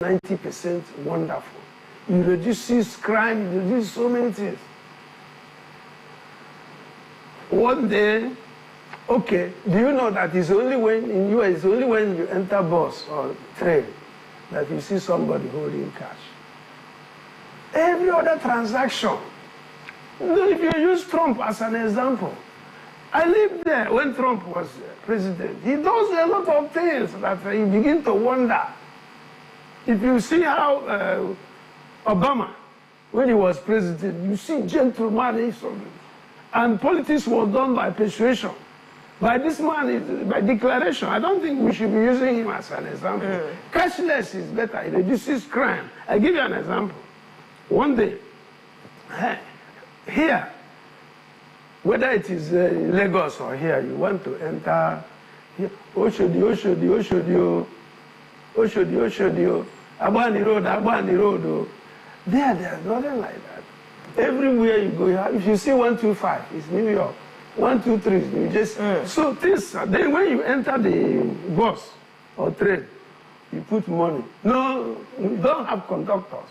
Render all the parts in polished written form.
90% wonderful. It reduces crime, it reduces so many things. One day, okay, do you know that it's only when, in US, it's only when you enter bus or train that you see somebody holding cash. Every other transaction, if you use Trump as an example, I lived there when Trump was president. He does a lot of things that you begin to wonder. If you see how Obama, when he was president, you see gentleman, and politics was done by persuasion. By this man, by declaration. I don't think we should be using him as an example. Cashless is better. It reduces crime. I give you an example. One day, here, whether it is Lagos or here, you want to enter here, Oshodi, Abani Road. There's nothing like that. Everywhere you go, if you see 125, it's New York. 123 is New Jersey. So this, then when you enter the bus or train, you put money. No, we don't have conductors.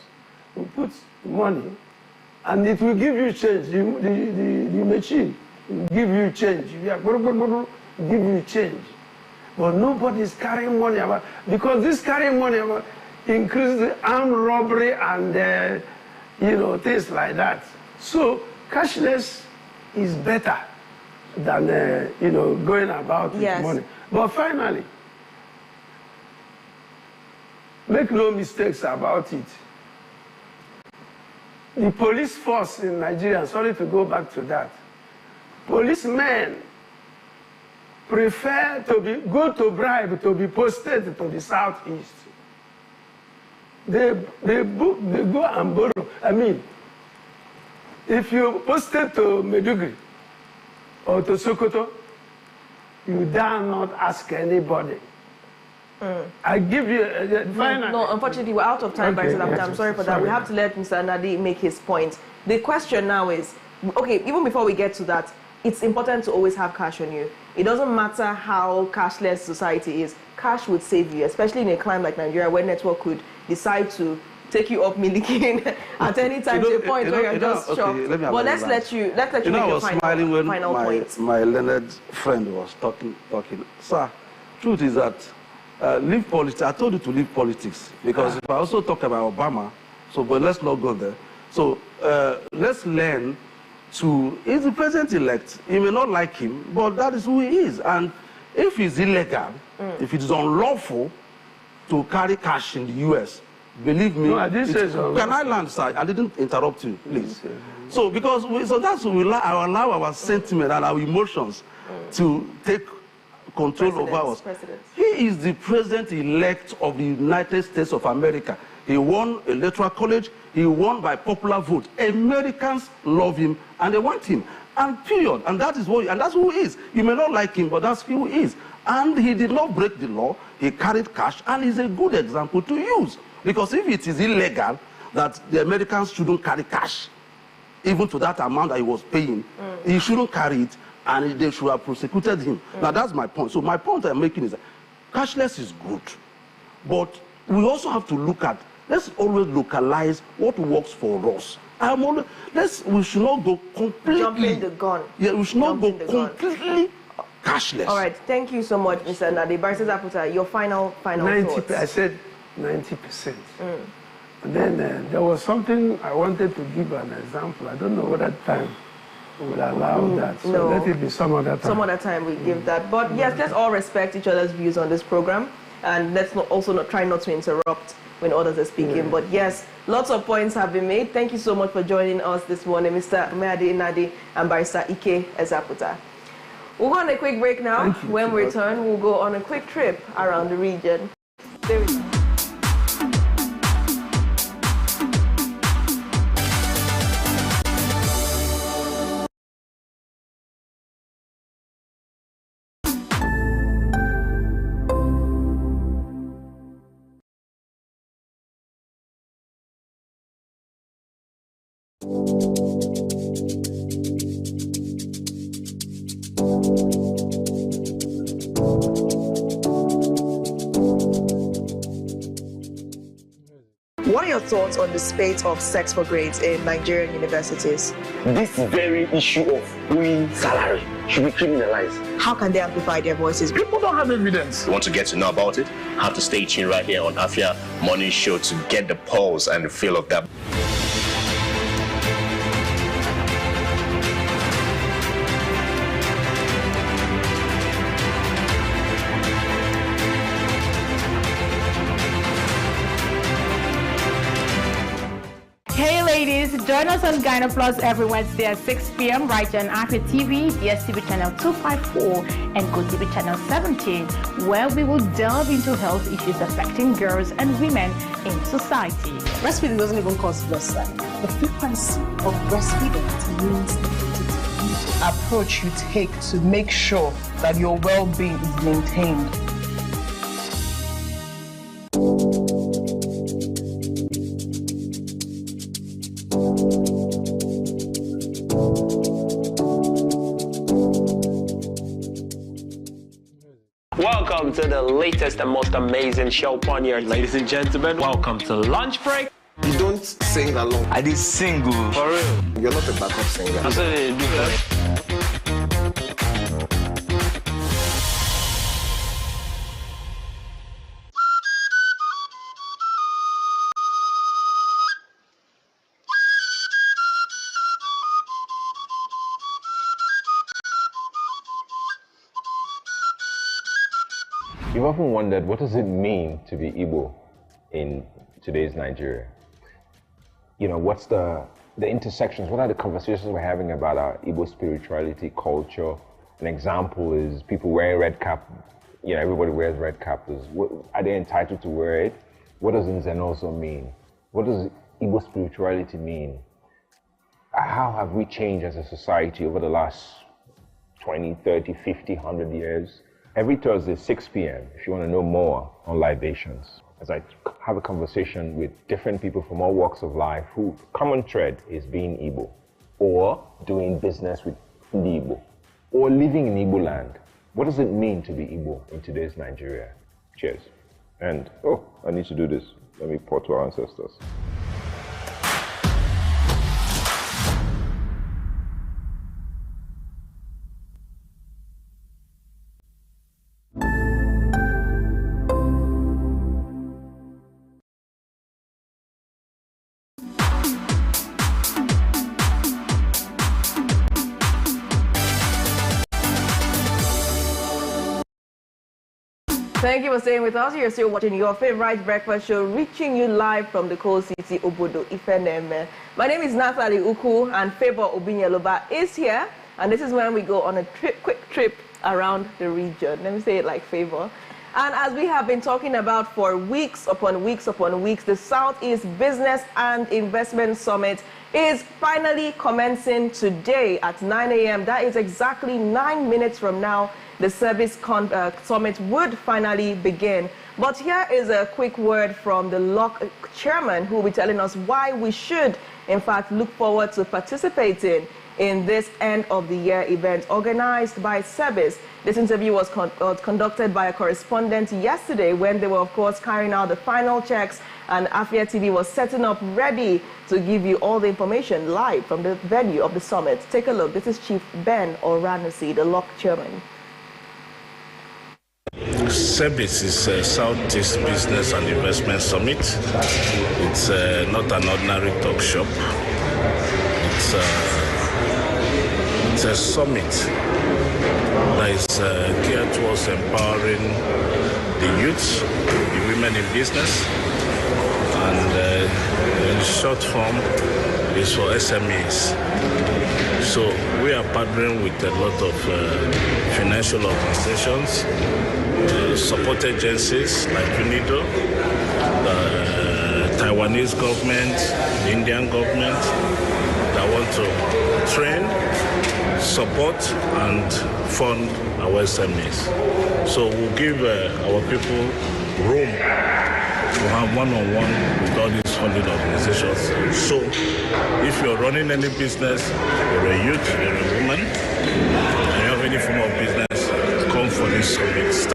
You put money, and it will give you change. The machine will give you change. Give you change. But nobody is carrying money about, because this carrying money about increases the armed robbery and things like that. So cashless is better than going about with money. But finally, make no mistakes about it. The police force in Nigeria, sorry to go back to that, policemen prefer to go to bribe to be posted to the southeast. They go and borrow. I mean, if you posted to Medugri or to Sokoto, you dare not ask anybody. I give you final. No, unfortunately, we're out of time, Barrister. I'm sorry for that. We have to let Mr. Nadi make his point. The question now is, okay, even before we get to that, it's important to always have cash on you. It doesn't matter how cashless society is. Cash would save you, especially in a climate like Nigeria, where network could decide to take you up million at any time to a point where you're just shocked. But let's let you make your final point. My learned friend was talking. Sir, truth is that leave politics. I told you to leave politics because if I also talk about Obama, but let's not go there. So let's learn to, he's the president-elect. You may not like him, but that is who he is. And if he's illegal, if it is unlawful to carry cash in the U.S., believe me, no, can I land, sir? I didn't interrupt you, please. So that's we allow our sentiment and our emotions to take control over us. He is the president-elect of the United States of America. He won electoral college. He won by popular vote. Americans love him and they want him. And period. And that is that's who he is. You may not like him, but that's who he is. And he did not break the law. He carried cash, and he's a good example to use. Because if it is illegal that the Americans shouldn't carry cash, even to that amount that he was paying, he shouldn't carry it, and they should have prosecuted him. Now that's my point. So my point I'm making is that cashless is good, but we also have to look at, let's always localize what works for us. We should not go completely. Jumping the gun. Yeah, we should not go completely cashless. All right, thank you so much, Mr. Nadi. Barrister Zaputa, your final thoughts. I said 90%. And then there was something I wanted to give an example. I don't know what that time would allow that. So no. Let it be some other time. Some other time we give that. But yes, let's all respect each other's views on this program. And let's also try not to interrupt when others are speaking. But yes, lots of points have been made. Thank you so much for joining us this morning, Mr. Meade Nadi and Barrister Ike Ezaputa. We'll go on a quick break now. When we return, we'll go on a quick trip around the region. There we go. What are your thoughts on the spate of sex for grades in Nigerian universities? This very issue of owing salary should be criminalized. How can they amplify their voices? People don't have evidence. You want to get to know about it? Have to stay tuned right here on Afia Morning Show to get the pulse and the feel of that. Hey ladies, join us on Gyno Plus every Wednesday at 6 p.m. right here on Afia TV, DSTV channel 254 and GoTV channel 17, where we will delve into health issues affecting girls and women in society. Breastfeeding doesn't even cause blood size. The frequency of breastfeeding means the approach you take to make sure that your well-being is maintained. Welcome to the latest and most amazing show on your ladies and gentlemen. Welcome to Lunch Break. You don't sing along. I did single. For real. You're not a backup singer. I said it, because You've often wondered, what does it mean to be Igbo in today's Nigeria? You know, what's the intersections? What are the conversations we're having about our Igbo spirituality, culture? An example is people wearing red cap. You know, everybody wears red cap. Are they entitled to wear it? What does Nzenozo mean? What does Igbo spirituality mean? How have we changed as a society over the last 20, 30, 50, 100 years? Every Thursday, 6 p.m., if you want to know more on libations, as I have a conversation with different people from all walks of life who common thread is being Igbo, or doing business with the Igbo, or living in Igbo land. What does it mean to be Igbo in today's Nigeria? Cheers. And, I need to do this. Let me pour to our ancestors. Thank you for staying with us. You're still watching your favorite breakfast show, reaching you live from the cold city, Obodo Ifeneme. My name is Natalie Uku, and Favor Obinyeloba is here. And this is when we go on a quick trip around the region. Let me say it like Favor. And as we have been talking about for weeks upon weeks upon weeks, the Southeast Business and Investment Summit is finally commencing today at 9 a.m. That is exactly 9 minutes from now. The service summit would finally begin. But here is a quick word from the LOC chairman, who will be telling us why we should, in fact, look forward to participating in this end-of-the-year event organized by Service. This interview was conducted by a correspondent yesterday when they were, of course, carrying out the final checks, and Afia TV was setting up ready to give you all the information live from the venue of the summit. Take a look. This is Chief Ben Oranusi, the LOC chairman. Service is a Southeast Business and Investment Summit. It's not an ordinary talk shop. It's a summit that is geared towards empowering the youth, the women in business, and in short form is for SMEs. So we are partnering with a lot of financial organizations, support agencies like UNIDO, the Taiwanese government, the Indian government, that want to train, support, and fund our SMEs. So we'll give our people room to have one-on-one with all these funding organizations. So if you're running any business, you're a youth, you're a woman, and you have any form of business, come for this summit.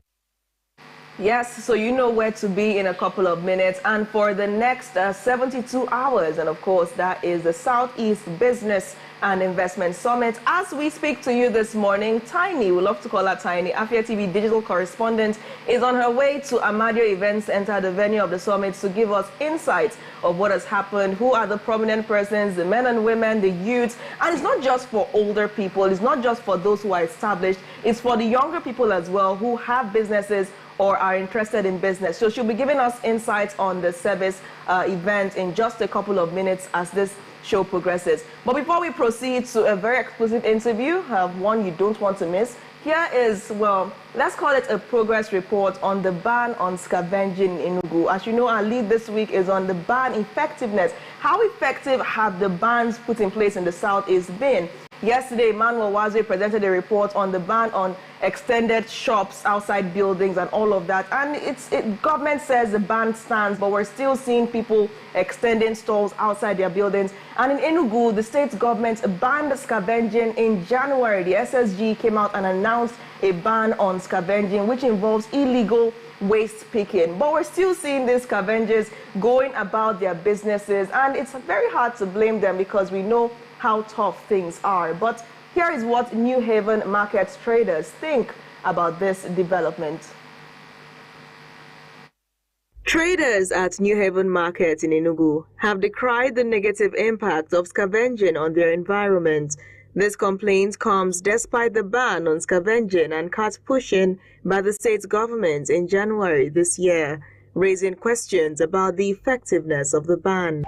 Yes, so you know where to be in a couple of minutes. And for the next 72 hours, and of course, that is the Southeast Business and Investment Summit. As we speak to you this morning, Tiny, we love to call her Tiny, Afia TV digital correspondent, is on her way to Amadio Event Center, the venue of the summit, to give us insights of what has happened, who are the prominent persons, the men and women, the youth. And it's not just for older people, it's not just for those who are established, it's for the younger people as well who have businesses or are interested in business. So she'll be giving us insights on the service event in just a couple of minutes as this show progresses. But before we proceed to a very exclusive interview, one you don't want to miss, here is, well, let's call it a progress report on the ban on scavenging in Enugu. As you know, our lead this week is on the ban effectiveness. How effective have the bans put in place in the Southeast been? Yesterday, Emmanuel Waziri presented a report on the ban on extended shops outside buildings and all of that. And government says the ban stands, but we're still seeing people extending stalls outside their buildings. And in Enugu, the state government banned scavenging in January. The SSG came out and announced a ban on scavenging, which involves illegal waste picking. But we're still seeing these scavengers going about their businesses, and it's very hard to blame them because we know how tough things are. But here is what New Haven market traders think about this development. Traders at New Haven Market in Enugu have decried the negative impact of scavenging on their environment. This complaint comes despite the ban on scavenging and cart pushing by the state government in January this year, raising questions about the effectiveness of the ban.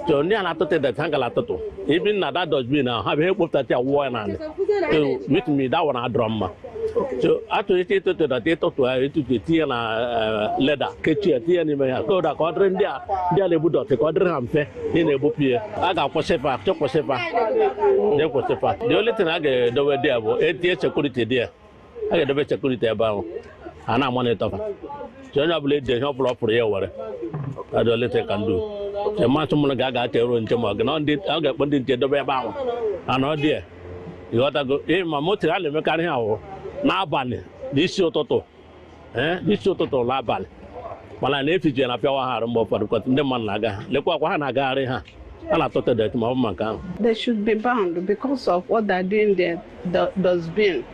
So near Latote that Tangalatoto. Even that does mean now have help that your war and with me that one I drum. So actually to the data to the tea and leather, kitchen, tea and go the quadrant there, they would not take quadrant in a book here. I got Posefa, Chocosefa. The only thing I get the way there was 8 years security there. I get the best security about, and I'm on it of. So I believe they help for your I don't let can do. The man someone got a room to Morgan on did I got one did the way about. And oh dear, you got to go in my motor, I make out now ban this show toto. This show toto labal. But I left it and I feel hard more for the man laga. Look what I got in her. And I thought that my mom. They should be bound because of what they're doing there, the dustbin.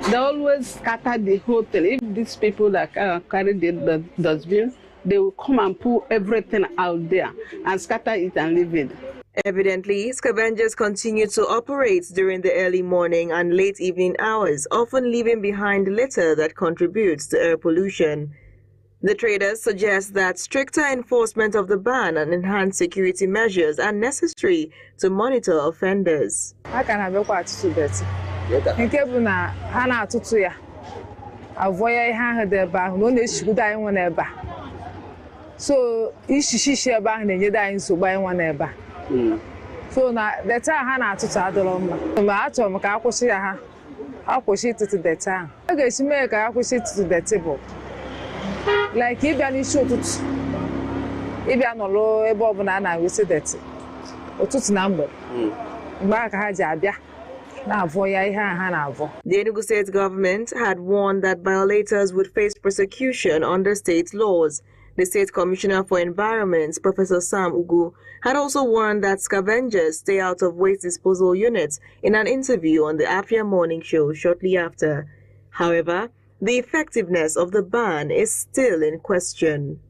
They always scatter the hotel. If these people that carry the dustbin, they will come and pull everything out there and scatter it and leave it. Evidently, scavengers continue to operate during the early morning and late evening hours, often leaving behind litter that contributes to air pollution. The traders suggest that stricter enforcement of the ban and enhanced security measures are necessary to monitor offenders. How can I be quite too dirty? In case na hana atutu ya, avoid ha the ba no na eshigu dai won na eba. So ishishi eba na nye dai nsogbu ai won na eba. So na the time hana atutu adoro mma. Ma acho m ka akwushi ya ha. Akwushi tutu the time. A ga-esi mee ka akwushi tutu the table. Like ịbịa n'isi ụtụtụ. Ịbịa nọrọ ebe ọbụla na wisi deti. Ụtụtụ na mgbede. Mgbe aka ha ji abịa. The Enugu State government had warned that violators would face prosecution under state laws. The State Commissioner for Environment, Professor Sam Ugu, had also warned that scavengers stay out of waste disposal units in an interview on the Afia Morning Show shortly after. However, the effectiveness of the ban is still in question.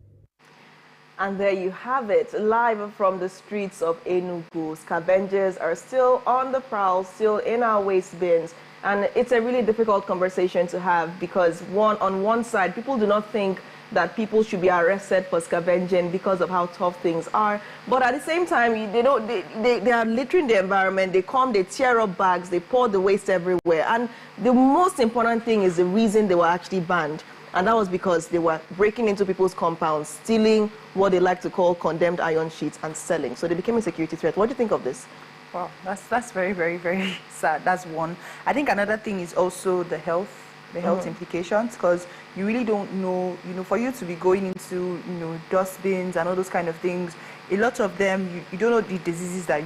And there you have it, live from the streets of Enugu. Scavengers are still on the prowl, still in our waste bins. And it's a really difficult conversation to have because on one side, people do not think that people should be arrested for scavenging because of how tough things are. But at the same time, they are littering the environment. They come, they tear up bags, they pour the waste everywhere. And the most important thing is the reason they were actually banned. And that was because they were breaking into people's compounds, stealing what they like to call condemned iron sheets and selling. So they became a security threat. What do you think of this? Wow, that's very, very, very sad. That's one. I think another thing is also the health implications, because you really don't know, for you to be going into, dustbins and all those kind of things, a lot of them, you don't know the diseases that,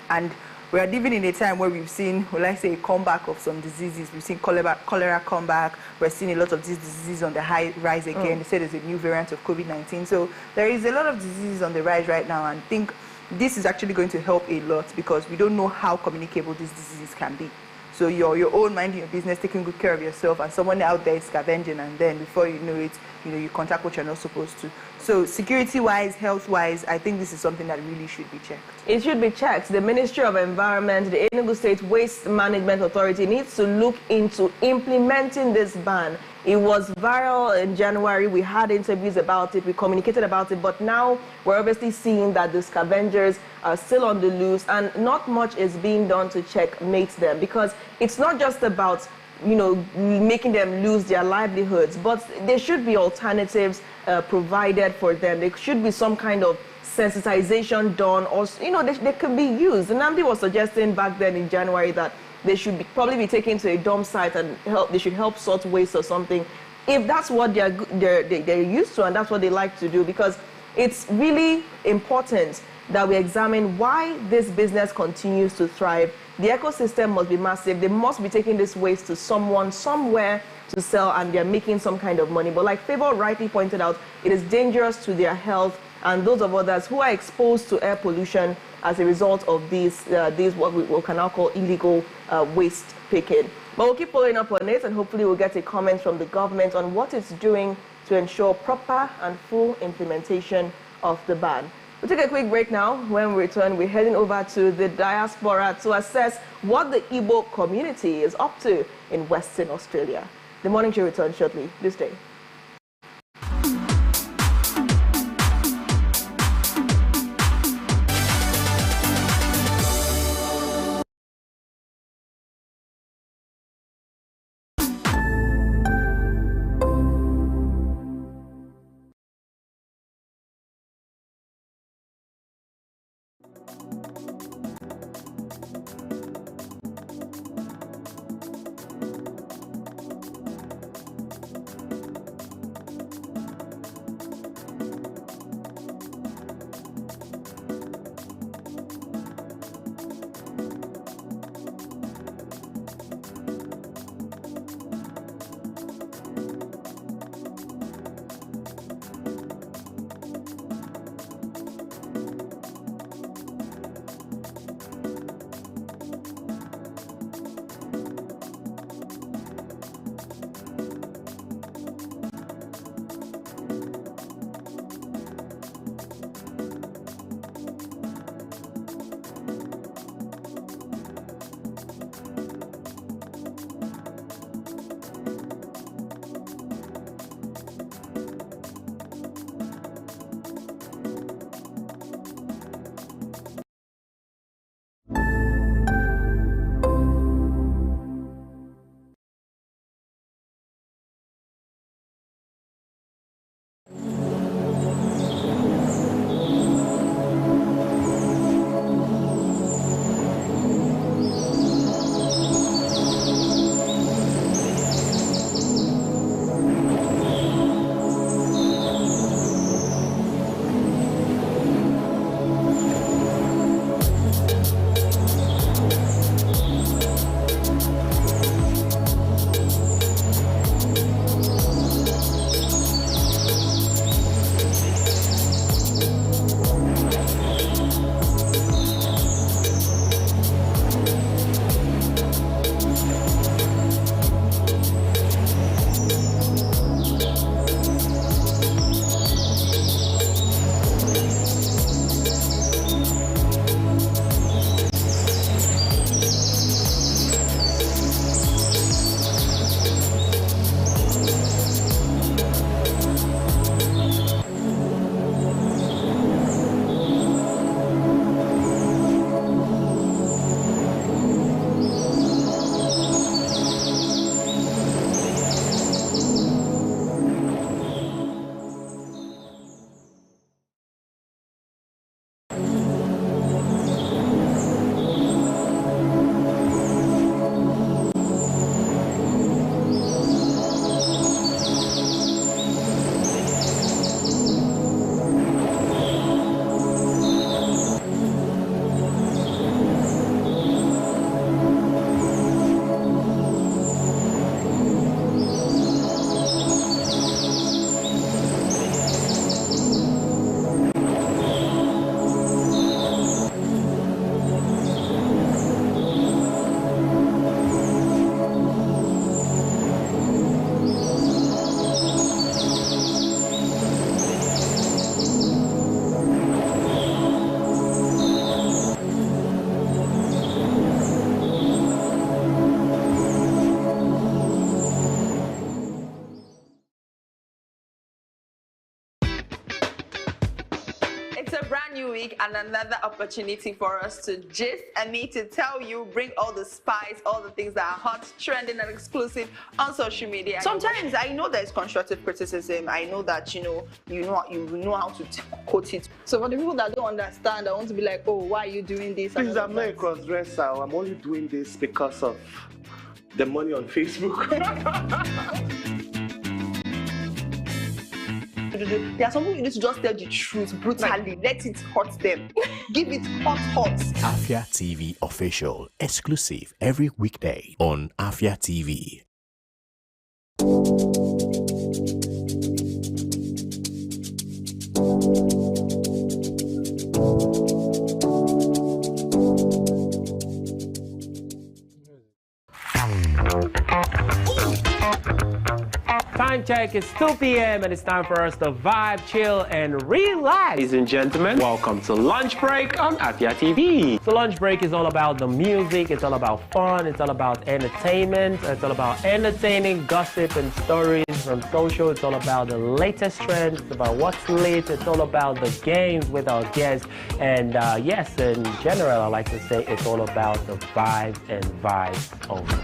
and we are living in a time where we've seen, well, I say, a comeback of some diseases. We've seen cholera come back. We're seeing a lot of these diseases on the high rise again. They say there's a new variant of COVID-19. So there is a lot of diseases on the rise right now, and I think this is actually going to help a lot because we don't know how communicable these diseases can be. So you're your own minding your business, taking good care of yourself, and someone out there is scavenging, and then before you know it, you contact what you're not supposed to. So security-wise, health-wise, I think this is something that really should be checked. It should be checked. The Ministry of Environment, the Enugu State Waste Management Authority needs to look into implementing this ban. It was viral in January. We had interviews about it. We communicated about it. But now we're obviously seeing that the scavengers are still on the loose and not much is being done to checkmate them, because it's not just about making them lose their livelihoods, but there should be alternatives provided for them. There should be some kind of sensitization done, or they could be used. And Namdi was suggesting back then in January that they should probably be taken to a dump site and they should help sort waste or something, if that's what they're used to and that's what they like to do, because it's really important that we examine why this business continues to thrive. The ecosystem must be massive. They must be taking this waste to someone, somewhere to sell, and they're making some kind of money. But like Favor rightly pointed out, it is dangerous to their health and those of others who are exposed to air pollution as a result of these what we can now call illegal waste picking. But we'll keep following up on it, and hopefully we'll get a comment from the government on what it's doing to ensure proper and full implementation of the ban. We'll take a quick break now. When we return, we're heading over to the diaspora to assess what the Igbo community is up to in Western Australia. The Morning Show returns shortly. This day. a brand new week and another opportunity for us to gist and me to tell you, bring all the spice, all the things that are hot, trending, and exclusive on social media. Sometimes I know there's constructive criticism. I know that you know how to quote it. So for the people that don't understand, I want to be like, oh, why are you doing this? Please, I'm not a cross-dresser. I'm only doing this because of the money on Facebook. There are some people you need to just tell the truth brutally. Let it hurt them. Give it hot. Afia TV official, exclusive every weekday on Afia TV. Time check, it's 2 p.m. and it's time for us to vibe, chill, and relax. Ladies and gentlemen, welcome to Lunch Break on Afia TV. So Lunch Break is all about the music, it's all about fun, it's all about entertainment, it's all about entertaining gossip and stories from social, it's all about the latest trends, it's about what's lit, it's all about the games with our guests, and yes, in general, I like to say it's all about the vibes and vibes only.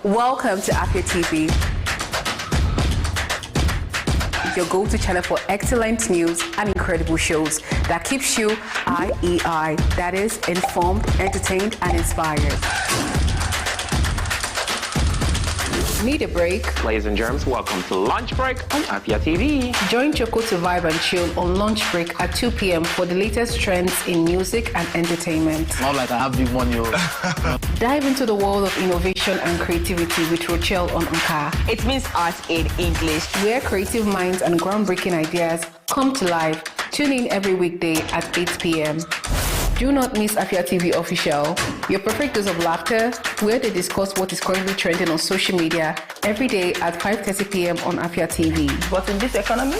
Welcome to Afia TV, your go-to channel for excellent news and incredible shows that keeps you IEI, that is, informed, entertained, and inspired. Need a break? Ladies and germs, welcome to Lunch Break on Afia TV. Join Choco to vibe and chill on Lunch Break at 2 p.m. for the latest trends in music and entertainment. Not like I have big money. Dive into the world of innovation and creativity with Rochelle on Anka. It means art in English. Where creative minds and groundbreaking ideas come to life. Tune in every weekday at 8 p.m. Do not miss Afia TV Official, your perfect dose of laughter, where they discuss what is currently trending on social media every day at 5:30 p.m. on Afia TV. But in this economy,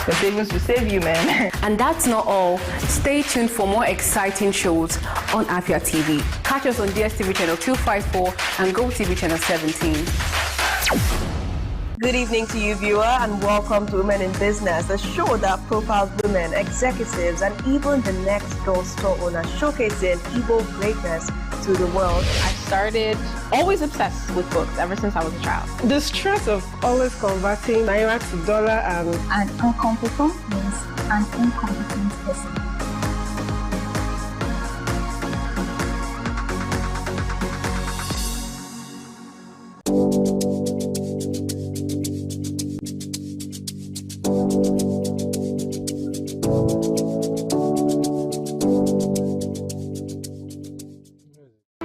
the savings will save you, man. And that's not all. Stay tuned for more exciting shows on Afia TV. Catch us on DSTV channel 254 and GoTV channel 17. Good evening to you, viewer, and welcome to Women in Business, a show that profiles women, executives, and even the next door store owners, showcasing Igbo greatness to the world. I started always obsessed with books ever since I was a child. The stress of always converting naira to dollar and... An incompetent means an incompetent person.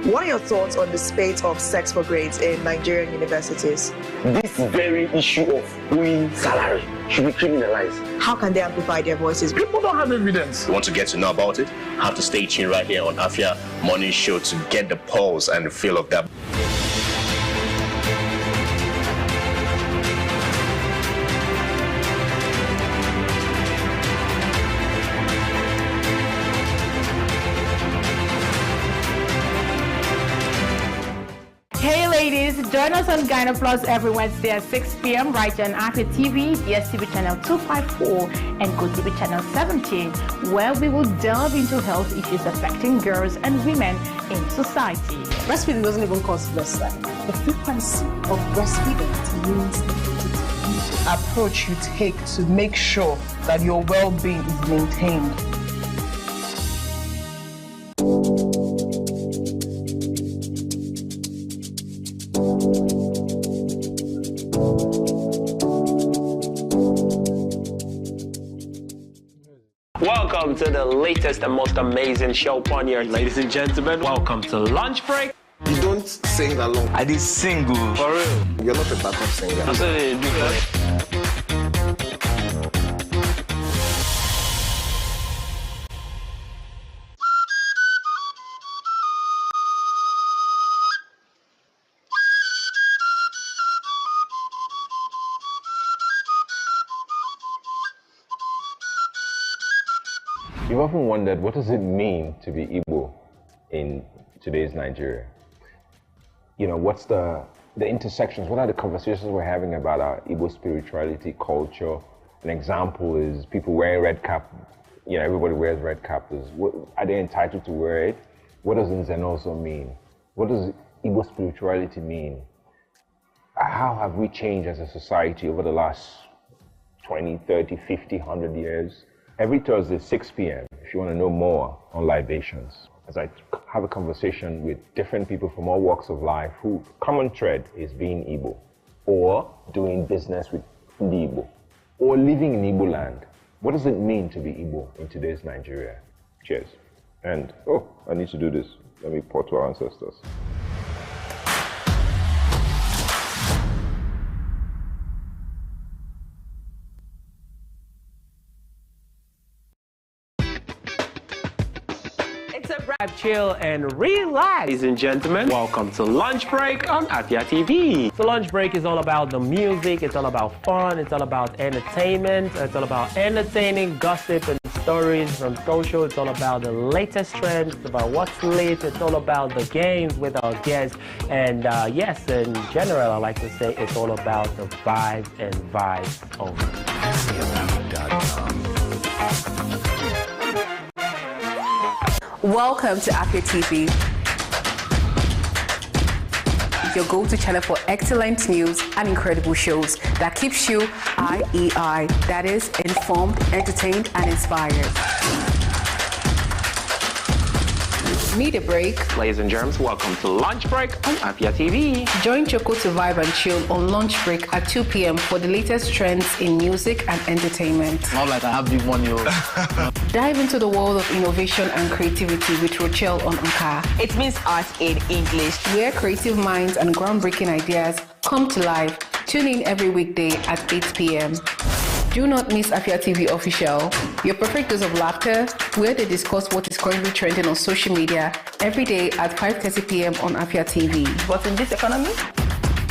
What are your thoughts on the spate of sex for grades in Nigerian universities? This very issue of owing salary should be criminalized. How can they amplify their voices? People don't have evidence. You want to get to know about it? Have to stay tuned right here on Afia Morning Show to get the pulse and the feel of that. Join us on Gyna Plus every Wednesday at 6 p.m. right here on Afia TV, DSTV channel 254, and GoTV channel 17, where we will delve into health issues affecting girls and women in society. Breastfeeding doesn't even cause blood clot. The frequency of breastfeeding means the approach you take to make sure that your well-being is maintained. Welcome to the latest and most amazing show on here. Ladies and gentlemen, welcome to Lunch Break. You don't sing along. I did sing good. For real. You're not a backup singer. That's what they do. You've often wondered, what does it mean to be Igbo in today's Nigeria? You know, what's the the intersections, what are the conversations we're having about our Igbo spirituality, culture? An example is people wearing red cap. You know, everybody wears red cap. Are they entitled to wear it? What does Nzenozo mean? What does Igbo spirituality mean? How have we changed as a society over the last 20, 30, 50, 100 years? Every Thursday, 6 p.m., if you want to know more on libations, as I have a conversation with different people from all walks of life who common thread is being Igbo, or doing business with the Igbo, or living in Igbo land. What does it mean to be Igbo in today's Nigeria? Cheers. And, oh, I need to do this. Let me pour to our ancestors. Chill and relax. Ladies and gentlemen, welcome to Lunch Break on Afia TV. So Lunch Break is all about the music, it's all about fun, it's all about entertainment, it's all about entertaining gossip and stories from social, it's all about the latest trends, it's about what's lit, it's all about the games with our guests, and yes, in general, I like to say it's all about the vibes and vibes of AfiaTV.com. Welcome to Afia TV, your go-to channel for excellent news and incredible shows that keeps you IEI, that is, informed, entertained, and inspired. Need a break? Ladies and germs, welcome to Lunch Break on Afia TV. Join Choco to vibe and chill on Lunch Break at 2 p.m. for the latest trends in music and entertainment. Not like I have big money. Dive into the world of innovation and creativity with Rochelle on Anka. It means art in English. Where creative minds and groundbreaking ideas come to life. Tune in every weekday at 8 p.m. Do not miss Afia TV Official, your perfect dose of laughter, where they discuss what is currently trending on social media every day at 5:30 p.m. on Afia TV. But in this economy,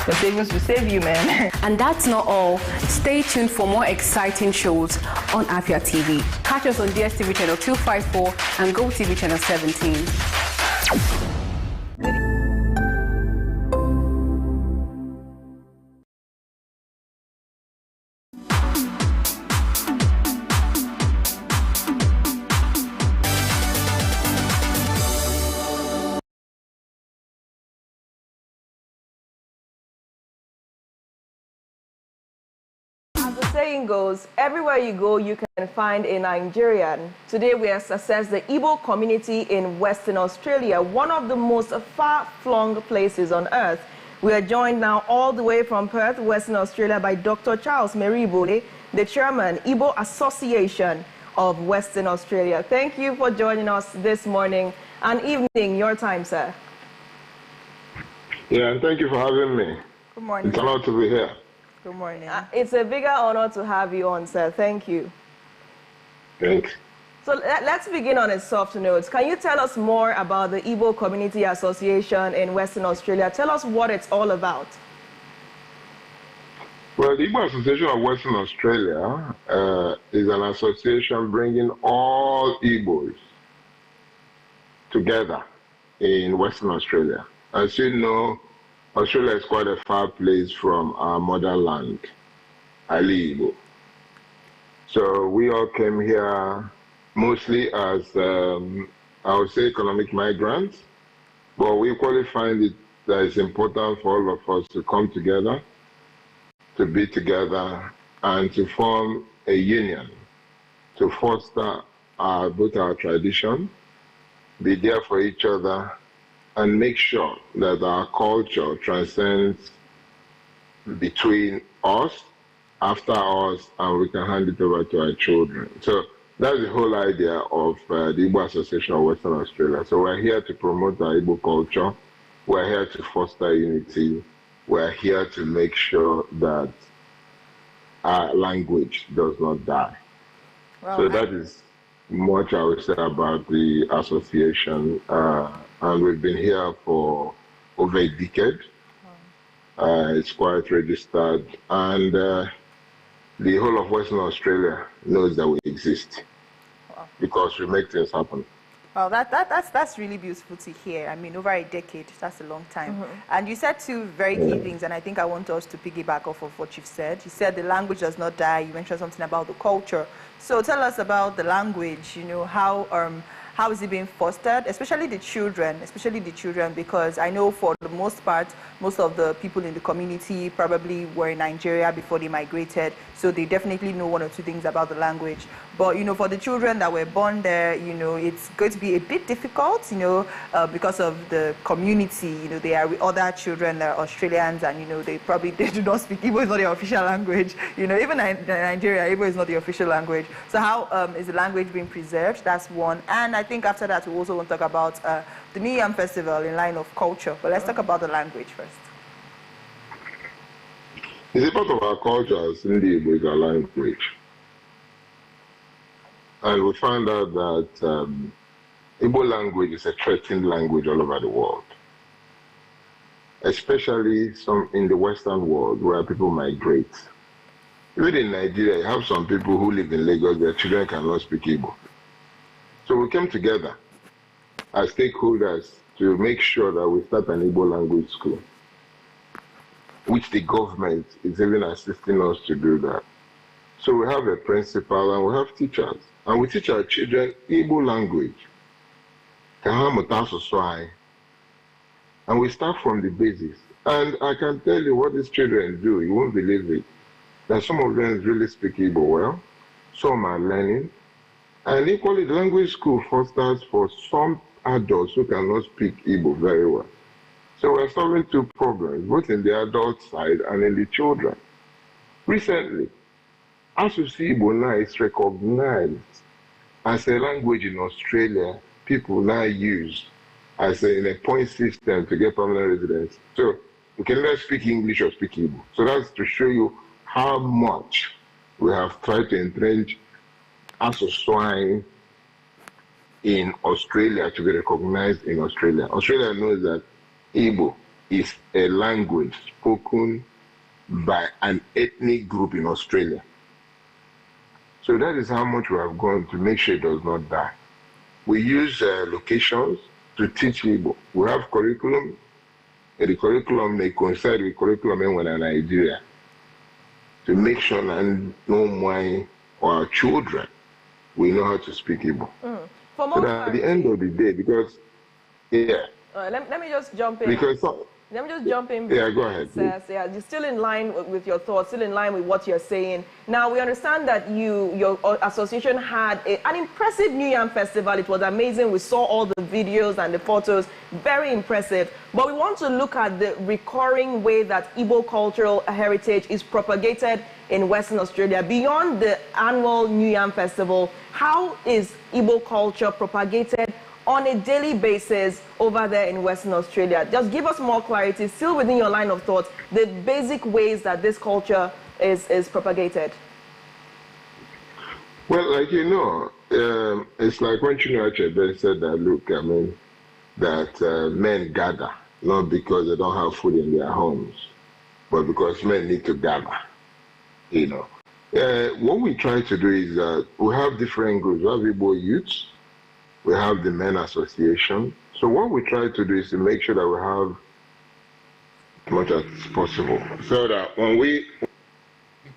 the savings will save you, man. And that's not all. Stay tuned for more exciting shows on Afia TV. Catch us on DSTV channel 254 and GoTV channel 17. Saying goes, everywhere you go, you can find a Nigerian. Today, we assess the Igbo community in Western Australia, one of the most far-flung places on earth. We are joined now all the way from Perth, Western Australia, by Dr. Charles Meribode, the chairman, Igbo Association of Western Australia. Thank you for joining us this morning and evening, your time, sir. Yeah, and thank you for having me. Good morning. It's an honor to be here. Good morning. It's a bigger honor to have you on, sir. Thank you. Thanks. So let's begin on a soft note. Can you tell us more about the Igbo Community Association in Western Australia? Tell us what it's all about. Well, the Igbo Association of Western Australia is an association bringing all Igbos together in Western Australia. As you know, Australia is quite a far place from our motherland, Ali Igbo. So we all came here mostly as, I would say, economic migrants, but we equally find it that it's important for all of us to come together, to be together, and to form a union, to foster both our tradition, be there for each other, and make sure that our culture transcends between us, after us, and we can hand it over to our children. So that's the whole idea of the Igbo Association of Western Australia. So we're here to promote our Igbo culture. We're here to foster unity. We're here to make sure that our language does not die. Well, so that is much I would say about the association. And we've been here for over a decade. It's quite registered. And the whole of Western Australia knows that we exist because we make things happen. Well, that's really beautiful to hear. I mean, over a decade, that's a long time. And you said two very key things, and I think I want us to piggyback off of what you've said. You said the language does not die. You mentioned something about the culture. So tell us about the language, you know, how is it being fostered, especially the children, because I know for the most part, most of the people in the community probably were in Nigeria before they migrated, so they definitely know one or two things about the language. But, you know, for the children that were born there, you know, it's going to be a bit difficult, you know, because of the community. You know, they are with other children that are Australians, and, you know, they do not speak Igbo. Is not their official language. You know, even in Nigeria, Igbo is not the official language. So how is the language being preserved? That's one. And I think after that, we also want to talk about the New Yam Festival in line of culture. But let's talk about the language first. It's a part of our culture as Hindi with our language. And we found out that Igbo language is a threatened language all over the world, especially some in the Western world where people migrate. Even in Nigeria, you have some people who live in Lagos, their children cannot speak Igbo. So we came together as stakeholders to make sure that we start an Igbo language school, which the government is even assisting us to do that. So we have a principal and we have teachers. And we teach our children Igbo language. And we start from the basics. And I can tell you what these children do, you won't believe it. That some of them really speak Igbo well, some are learning. And equally, the language school fosters for some adults who cannot speak Igbo very well. So we're solving two problems, both in the adult side and in the children. Recently, Asusu Igbo now is recognized as a language in Australia people now use as in a point system to get permanent residence. So you can either speak English or speak Igbo. So that's to show you how much we have tried to entrench Asusu in Australia to be recognized in Australia. Australia knows that Igbo is a language spoken by an ethnic group in Australia. So that is how much we have gone to make sure it does not die. We use locations to teach Igbo. We have curriculum. The curriculum may coincide with curriculum when in Nigeria to make sure that no more or our children we know how to speak Igbo. So at the end of the day, because, let me just jump in. Let me just jump in. Yeah, go ahead. Yeah, you're still in line with your thoughts, still in line with what you're saying. Now, we understand that your association had an impressive New Yam Festival. It was amazing. We saw all the videos and the photos. Very impressive. But we want to look at the recurring way that Igbo cultural heritage is propagated in Western Australia. Beyond the annual New Yam Festival, how is Igbo culture propagated on a daily basis over there in Western Australia? Just give us more clarity, still within your line of thought, the basic ways that this culture is propagated. Well, like you know, it's like when Chinua Achebe said that, look, I mean, that men gather, not because they don't have food in their homes, but because men need to gather, you know. What we try to do is that we have different groups. We have Igbo youths, we have the Men Association. So what we try to do is to make sure that we have as much as possible, so that when we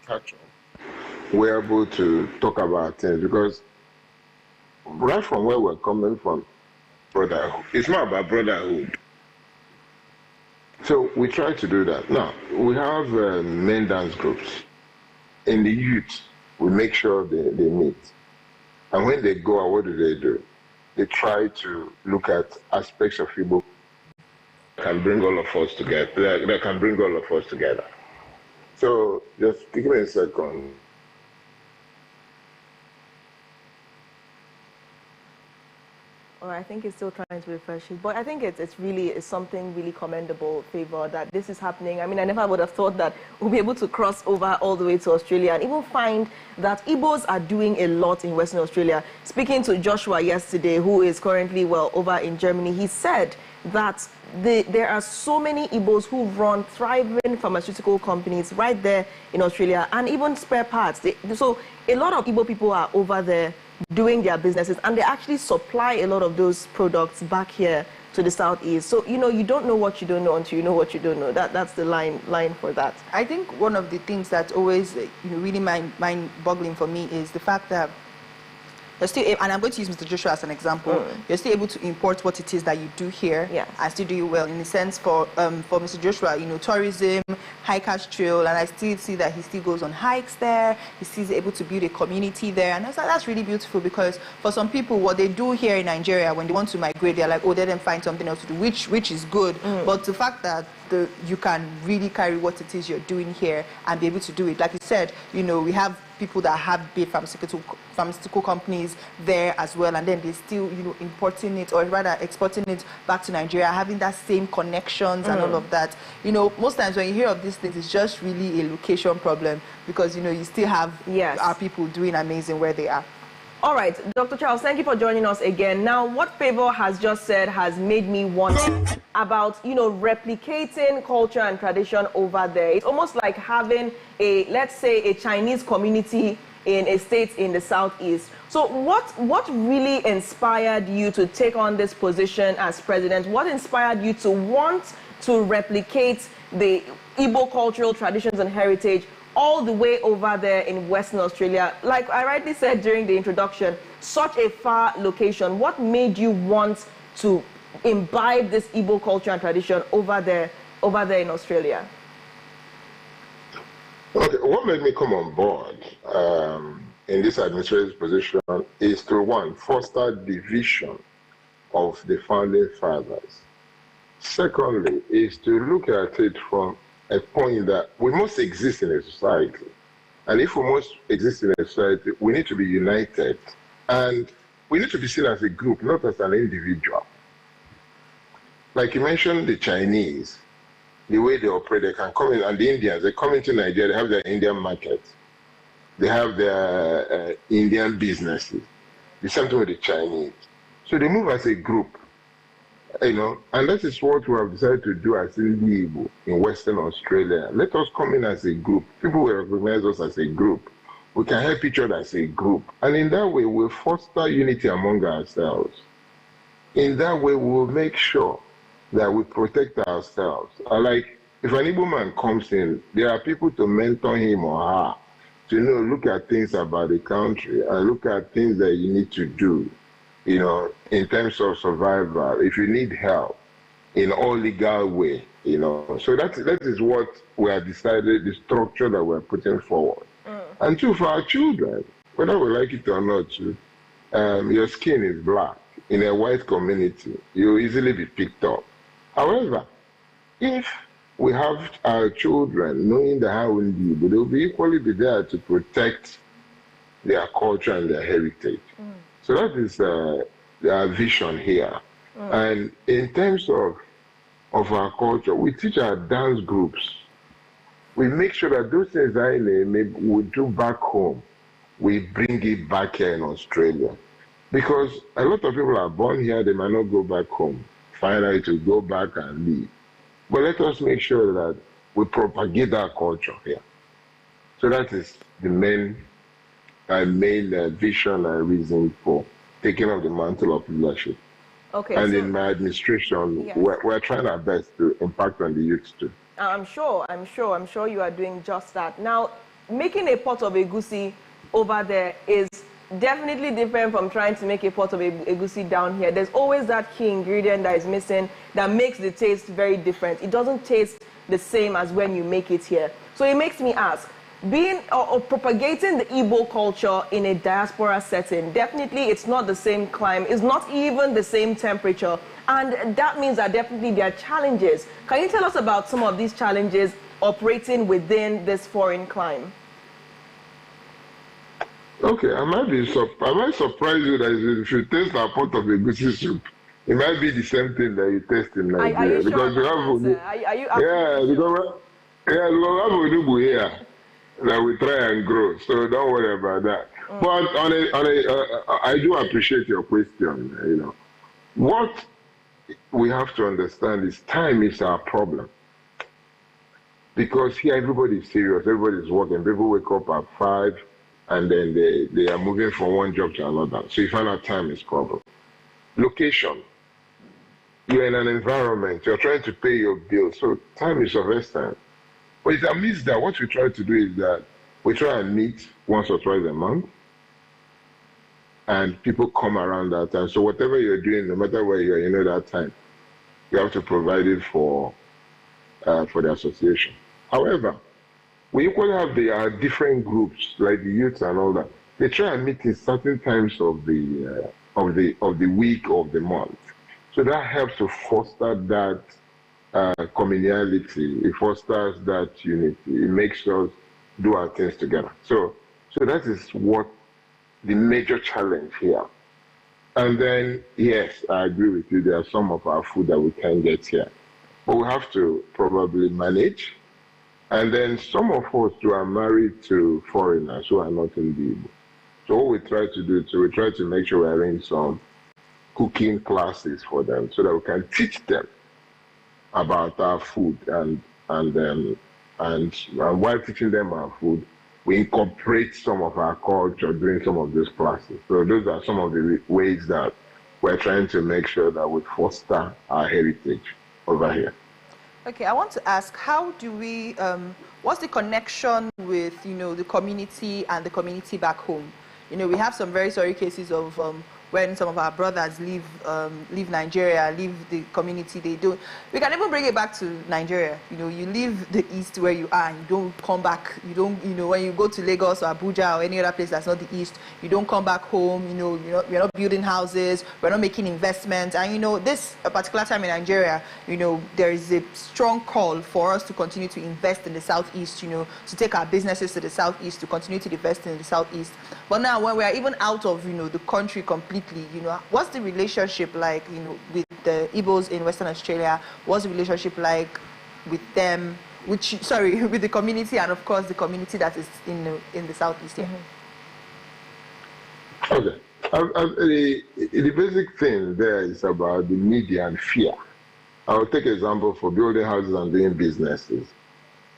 catch up, we're able to talk about things. Because right from where we're coming from, brotherhood, it's not about brotherhood. So we try to do that. Now, we have men dance groups. In the youth, we make sure they meet. And when they go out, what do? They try to look at aspects of Igbo that can bring all of us together. So just give me a second. Well, I think it's still trying to refresh it, but I think it's something really commendable, Favor, that this is happening. I mean, I never would have thought that we'll be able to cross over all the way to Australia and even find that Igbos are doing a lot in Western Australia. Speaking to Joshua yesterday, who is currently, over in Germany, he said that there are so many Igbos who run thriving pharmaceutical companies right there in Australia, and even spare parts. So a lot of Igbo people are over there doing their businesses, and they actually supply a lot of those products back here to the Southeast. So, you don't know what you don't know until you know what you don't know. That's the line for that. I think one of the things that's always really mind-boggling for me is the fact that you're still, and I'm going to use Mr. Joshua as an example, you're still able to import what it is that you do here and still do it well. In the sense for Mr. Joshua, tourism, hikers trail, and I still see that he still goes on hikes there. He still able to build a community there, and that's really beautiful, because for some people, what they do here in Nigeria, when they want to migrate, they're like, oh, let them find something else to do, which is good. But the fact that you can really carry what it is you're doing here and be able to do it, like you said, we have people that have big pharmaceutical companies there as well, and then they still, importing it, or rather exporting it back to Nigeria, having that same connections and all of that. Most times when you hear of these things, it's just really a location problem, because, you still have our people doing amazing where they are. All right, Dr. Charles, thank you for joining us again. Now, what Favor has just said has made me wonder about, replicating culture and tradition over there. It's almost like having let's say, a Chinese community in a state in the Southeast. So what really inspired you to take on this position as president? What inspired you to want to replicate the Igbo cultural traditions and heritage all the way over there in Western Australia? Like I rightly said during the introduction, such a far location. What made you want to imbibe this Igbo culture and tradition over there in Australia? Okay, what made me come on board in this administrative position is to, one, foster the vision of the founding fathers. Secondly, is to look at it from a point that we must exist in a society. And if we must exist in a society, we need to be united. And we need to be seen as a group, not as an individual. Like you mentioned, the Chinese, the way they operate, they can come in, and the Indians, they come into Nigeria, they have their Indian market. They have their Indian businesses. The same thing with the Chinese. So they move as a group. And that is what we have decided to do as Igbo in Western Australia. Let us come in as a group. People will recognize us as a group. We can help each other as a group. And in that way, we'll foster unity among ourselves. In that way, we'll make sure that we protect ourselves. Like, if an Igbo man comes in, there are people to mentor him or her to look at things about the country and look at things that you need to do. In terms of survival, if you need help in all legal way, So that is what we have decided, the structure that we're putting forward. And two, for our children, whether we like it or not, your skin is black. In a white community, you'll easily be picked up. However, if we have our children knowing the how we do, but they'll be equally be there to protect their culture and their heritage. So that is our vision here. And in terms of our culture, we teach our dance groups. We make sure that those things we do back home, we bring it back here in Australia. Because a lot of people are born here, they might not go back home. Finally, to go back and leave. But let us make sure that we propagate our culture here. So that is the main vision and reason for taking up the mantle of leadership. Okay. And in my administration, we're trying our best to impact on the youth too. I'm sure you are doing just that. Now, making a pot of egusi over there is definitely different from trying to make a pot of egusi down here. There's always that key ingredient that is missing that makes the taste very different. It doesn't taste the same as when you make it here. So it makes me ask, being or propagating the Igbo culture in a diaspora setting, definitely it's not the same climate, it's not even the same temperature, and that means that definitely there are challenges. Can you tell us about some of these challenges operating within this foreign climate? Okay, I might surprise you that if you taste a pot of egusi soup, it might be the same thing that you taste in Nigeria. Are you because we have Enugu here that we try and grow, so don't worry about that. But I do appreciate your question. What we have to understand is time is our problem. Because here everybody is serious, everybody is working. People wake up at 5 and then they are moving from one job to another. So you find out time is problem. Location. You're in an environment, you're trying to pay your bills, so time is of essence. But it's amidst that, what we try to do is that we try and meet once or twice a month, and people come around that time. So whatever you're doing, no matter where you are, you know that time, you have to provide it for the association. However, we equally have the different groups, like the youth and all that. They try and meet in certain times of the week or of the month. So that helps to foster that communality. It fosters that unity. It makes us do our things together. So that is what the major challenge here. And then, yes, I agree with you. There are some of our food that we can't get here, but we have to probably manage. And then some of us who are married to foreigners who are not in the Igbo. So what we try to do, we try to make sure we arrange some cooking classes for them so that we can teach them about our food, and while teaching them our food, we incorporate some of our culture during some of these classes. So those are some of the ways that we're trying to make sure that we foster our heritage over here. Okay, I want to ask, how do we, what's the connection with, the community and the community back home? We have some very sorry cases of when some of our brothers leave Nigeria, leave the community, they don't. We can even bring it back to Nigeria. You leave the East where you are, and you don't come back. You don't, when you go to Lagos or Abuja or any other place that's not the East, you don't come back home. We're not building houses, we're not making investments. And this particular time in Nigeria, there is a strong call for us to continue to invest in the Southeast. To take our businesses to the Southeast, to continue to invest in the Southeast. But now, when we are even out of the country completely, what's the relationship like, with the Igbos in Western Australia? What's the relationship like with them, with the community, and of course the community that is in the Southeast here? Okay. The basic thing there is about the media and fear. I'll take an example for building houses and doing businesses.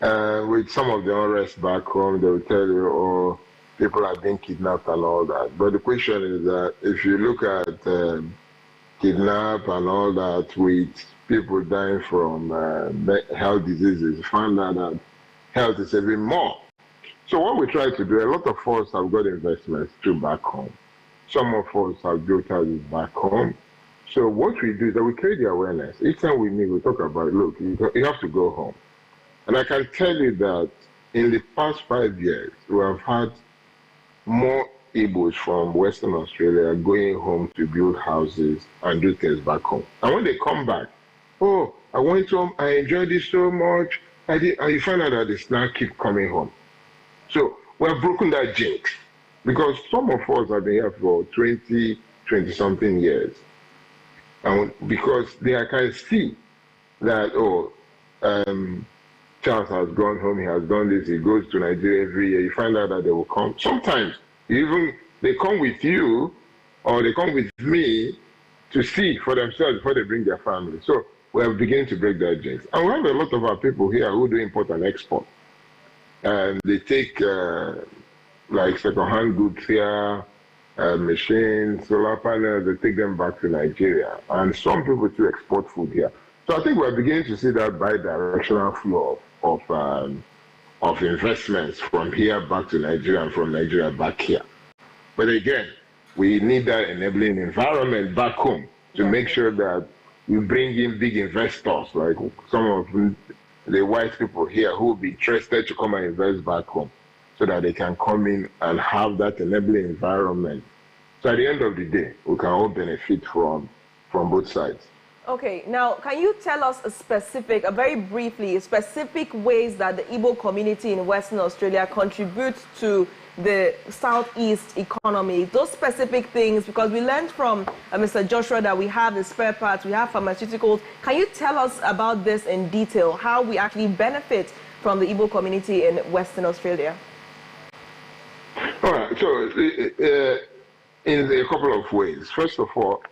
With some of the unrest back home, they will tell you, oh, people are being kidnapped and all that. But the question is that if you look at kidnap and all that with people dying from health diseases, you find out that health is even more. So what we try to do, a lot of us have got investments too back home. Some of us have built houses back home. So what we do is that we create the awareness. Each time we meet, we talk about, look, you have to go home. And I can tell you that in the past 5 years, we have had more Igbos from Western Australia going home to build houses and do things back home. And when they come back, oh, I went home, I enjoyed it so much, and you find out that they now keep coming home. So we have broken that jinx, because some of us have been here for 20-something years. And because they can see that, Charles has gone home, he has done this, he goes to Nigeria every year, you find out that they will come. Sometimes, even they come with you, or they come with me to see for themselves before they bring their family. So we are beginning to break that jinx. And we have a lot of our people here who do import and export. And they take like second-hand goods here, machines, solar panels, they take them back to Nigeria. And some people too export food here. So I think we're beginning to see that bi-directional flow of investments from here back to Nigeria and from Nigeria back here. But again, we need that enabling environment back home to make sure that we bring in big investors, like some of the white people here who will be interested to come and invest back home, so that they can come in and have that enabling environment. So at the end of the day, we can all benefit from both sides. Okay, now can you tell us very briefly, specific ways that the Igbo community in Western Australia contributes to the Southeast economy? Those specific things, because we learned from Mr. Joshua that we have the spare parts, we have pharmaceuticals. Can you tell us about this in detail, how we actually benefit from the Igbo community in Western Australia? All right, so in a couple of ways. First of all,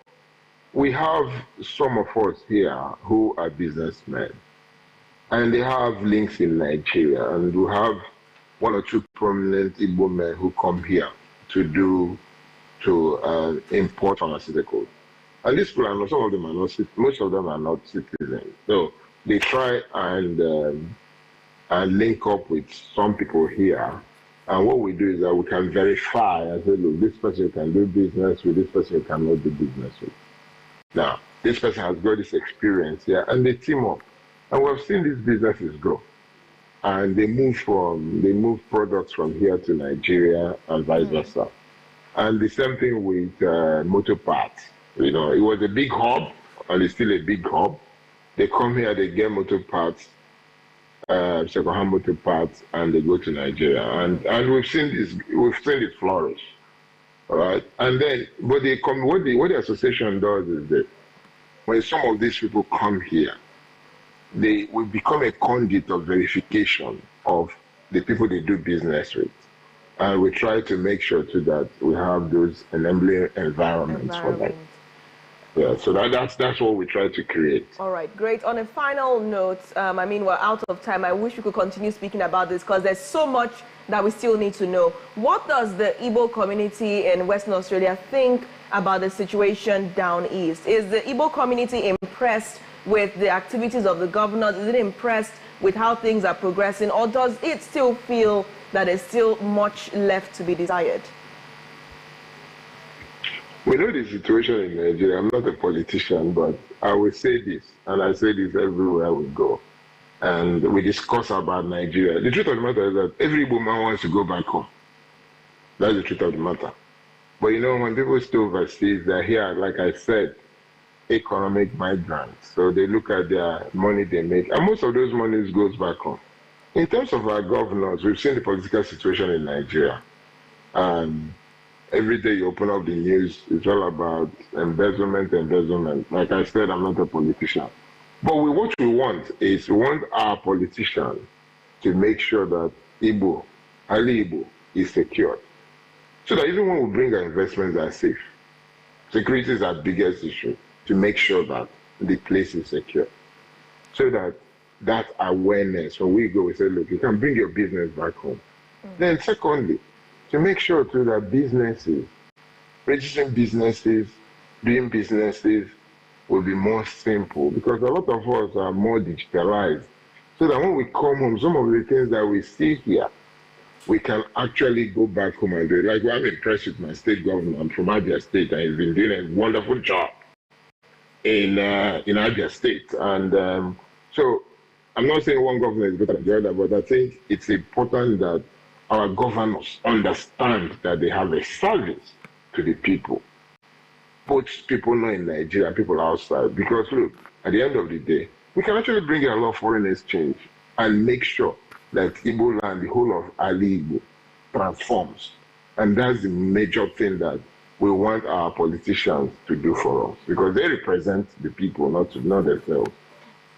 we have some of us here who are businessmen, and they have links in Nigeria, and we have one or two prominent Igbo men who come here to import pharmaceuticals. And these people are not, some of them are not, most of them are not citizens. So they try and link up with some people here. And what we do is that we can verify and say, look, this person you can do business with, this person you cannot do business with. Now, this person has got this experience here, and they team up. And we've seen these businesses grow. And they move products from here to Nigeria and vice versa. And the same thing with motor parts. You know, it was a big hub, and it's still a big hub. They come here, they get motor parts, second-hand motor parts, and they go to Nigeria. And we've seen it flourish. All right. And then, but what the association does is that when some of these people come here, they will become a conduit of verification of the people they do business with. And we try to make sure too that we have those enabling environments for them. Yeah, so that's what we try to create. All right, great. On a final note, I mean, we're out of time. I wish we could continue speaking about this because there's so much that we still need to know. What does the Igbo community in Western Australia think about the situation down east? Is the Igbo community impressed with the activities of the governor? Is it impressed with how things are progressing? Or does it still feel that there's still much left to be desired? We know the situation in Nigeria. I'm not a politician, but I will say this, and I say this everywhere we go. And we discuss about Nigeria. The truth of the matter is that every woman wants to go back home. That's the truth of the matter. But you know, when people stay overseas, they're here, like I said, economic migrants. So they look at their money they make, and most of those monies goes back home. In terms of our governors, we've seen the political situation in Nigeria. Every day you open up the news, it's all about embezzlement. Like I said, I'm not a politician. But what we want is we want our politicians to make sure that Igbo, Ali Igbo, is secured. So that even when we bring our investments, they are safe. Security is our biggest issue, to make sure that the place is secure. So that awareness, when we go, we say, look, you can bring your business back home. Then secondly, to make sure too that businesses, registering businesses, doing businesses will be more simple, because a lot of us are more digitalized. So that when we come home, some of the things that we see here, we can actually go back home and do it. Like, I'm impressed with my state governor. I'm from Afia State, and he's been doing a wonderful job in Afia State. And so I'm not saying one governor is better than the other, but I think it's important that our governors understand that they have a service to the people. Both people not in Nigeria, people outside. Because look, at the end of the day, we can actually bring in a lot of foreign exchange and make sure that Igbo land, the whole of Ali Igbo, transforms. And that's the major thing that we want our politicians to do for us, because they represent the people, not themselves.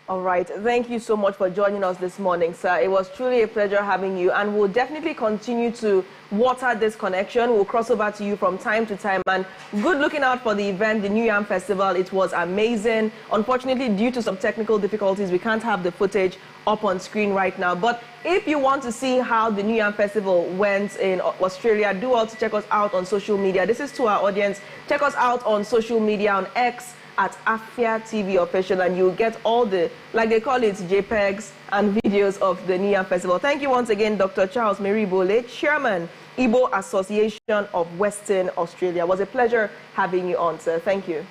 All right. Thank you so much for joining us this morning, sir. It was truly a pleasure having you, and we'll definitely continue to water this connection. We'll cross over to you from time to time, and good looking out for the event, the New Yam Festival. It was amazing. Unfortunately, due to some technical difficulties, we can't have the footage up on screen right now. But if you want to see how the New Yam Festival went in Australia, do also check us out on social media. This is to our audience. Check us out on social media, on X, at Afia TV Official, and you'll get all the, like they call it, JPEGs and videos of the New Yam Festival. Thank you once again, Dr. Charles Meribole, Chairman, Igbo Association of Western Australia. It was a pleasure having you on, sir. Thank you.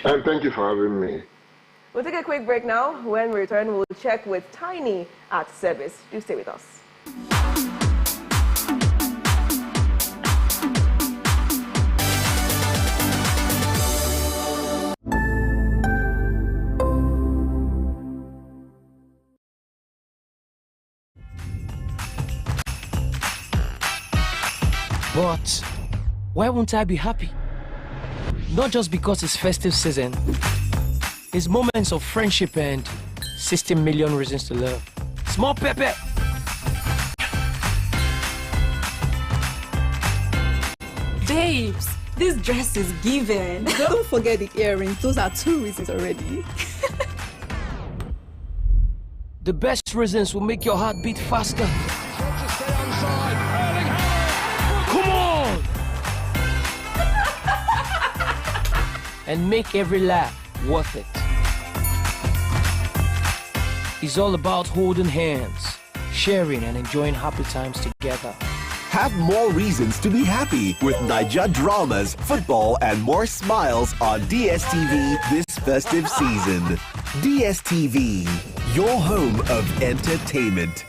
And thank you for having me. We'll take a quick break now. When we return, we'll check with Tiny at service. Do stay with us. But why won't I be happy? Not just because it's festive season. It's moments of friendship and 16 million reasons to love. Small pepper. Babes, this dress is given. Don't forget the earrings. Those are 2 reasons already. The best reasons will make your heart beat faster. and make every laugh worth it. It's all about holding hands, sharing and enjoying happy times together. Have more reasons to be happy with Naija dramas, football, and more smiles on DSTV this festive season. DSTV, your home of entertainment.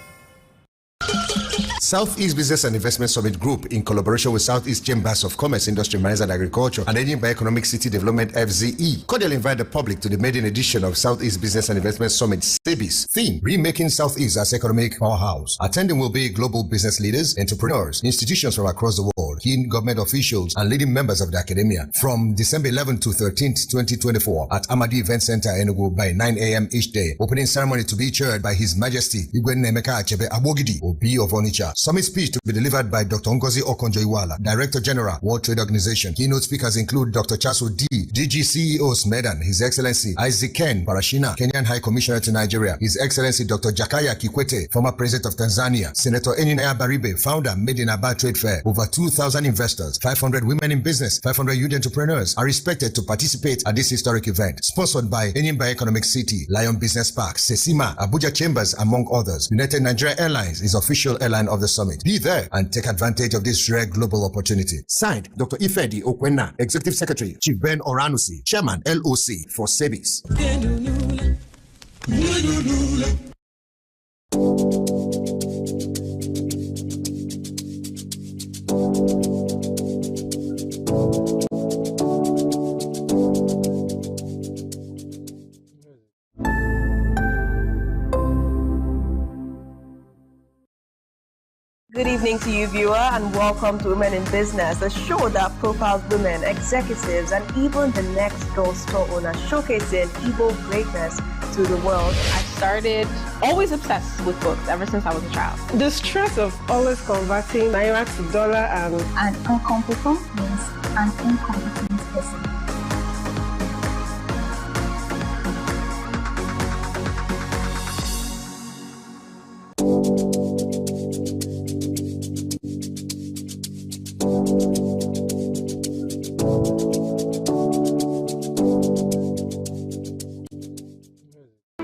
Southeast Business and Investment Summit Group, in collaboration with Southeast Chambers of Commerce, Industry, Mines and Agriculture, and Enugu Economic City Development FZE, cordially invite the public to the maiden edition of Southeast Business and Investment Summit SEBIS. Theme: Remaking Southeast as Economic Powerhouse. Attending will be global business leaders, entrepreneurs, institutions from across the world, key government officials, and leading members of the academia. From December 11th to 13th, 2024, at Amadi Event Center, Enugu, by 9 a.m. each day. Opening ceremony to be chaired by His Majesty Igwe Nemeka Achebe Abogidi, Obi of Onitsha. Summit speech to be delivered by Dr. Ngozi Okonjo-Iweala, Director General, World Trade Organization. Keynote speakers include Dr. Chaso D, DG CEO Smedan, His Excellency Isaac Ken Parashina, Kenyan High Commissioner to Nigeria, His Excellency Dr. Jakaya Kikwete, former President of Tanzania, Senator Eninaya Baribe, founder, Made in Aba Trade Fair. Over 2,000 investors, 500 women in business, 500 youth entrepreneurs are expected to participate at this historic event. Sponsored by Enyimba Economic City, Lion Business Park, Sesima, Abuja Chambers, among others. United Nigeria Airlines is official airline of the summit. Be there and take advantage of this rare global opportunity. Signed, Dr. Ifedi Okwena, Executive Secretary, Chief Ben Oranusi, Chairman, LOC for SEBIS. Good evening to you, viewer, and welcome to Women in Business, a show that profiles women, executives, and even the next door store owner, showcasing Igbo greatness to the world. I started always obsessed with books ever since I was a child. The stress of always converting naira to dollar and An incompetent means an incompetent person.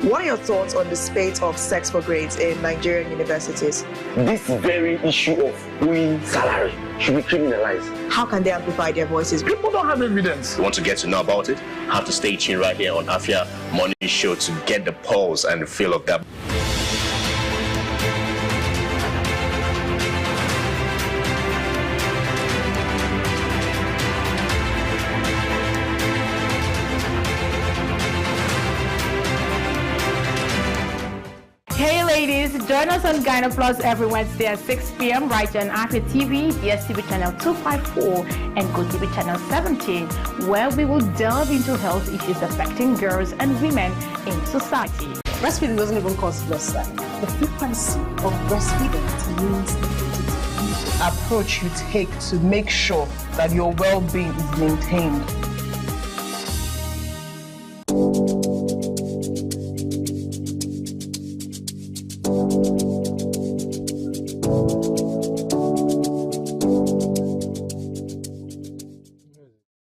What are your thoughts on the spate of sex for grades in Nigerian universities? This very issue of owing salary should be criminalized. How can they amplify their voices? People don't have evidence. You want to get to know about it? Have to stay tuned right here on Afia Morning Show to get the pulse and the feel of that. Join us on Gyno Plus every Wednesday at 6 p.m. right here on Afia TV, DSTV channel 254, and GoTV channel 17, where we will delve into health issues affecting girls and women in society. Breastfeeding doesn't even cause blood clot. The frequency of breastfeeding means the approach you take to make sure that your well-being is maintained.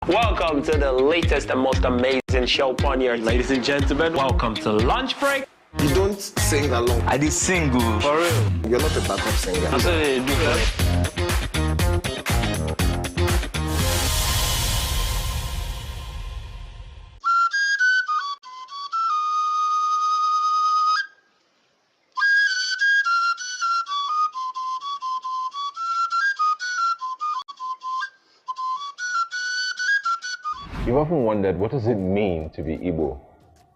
Welcome to the latest and most amazing show on here, ladies and gentlemen. Welcome to Lunch Break. You don't sing along. I did sing, good. For real. You're not a backup singer. That's what they do. You've often wondered, what does it mean to be Igbo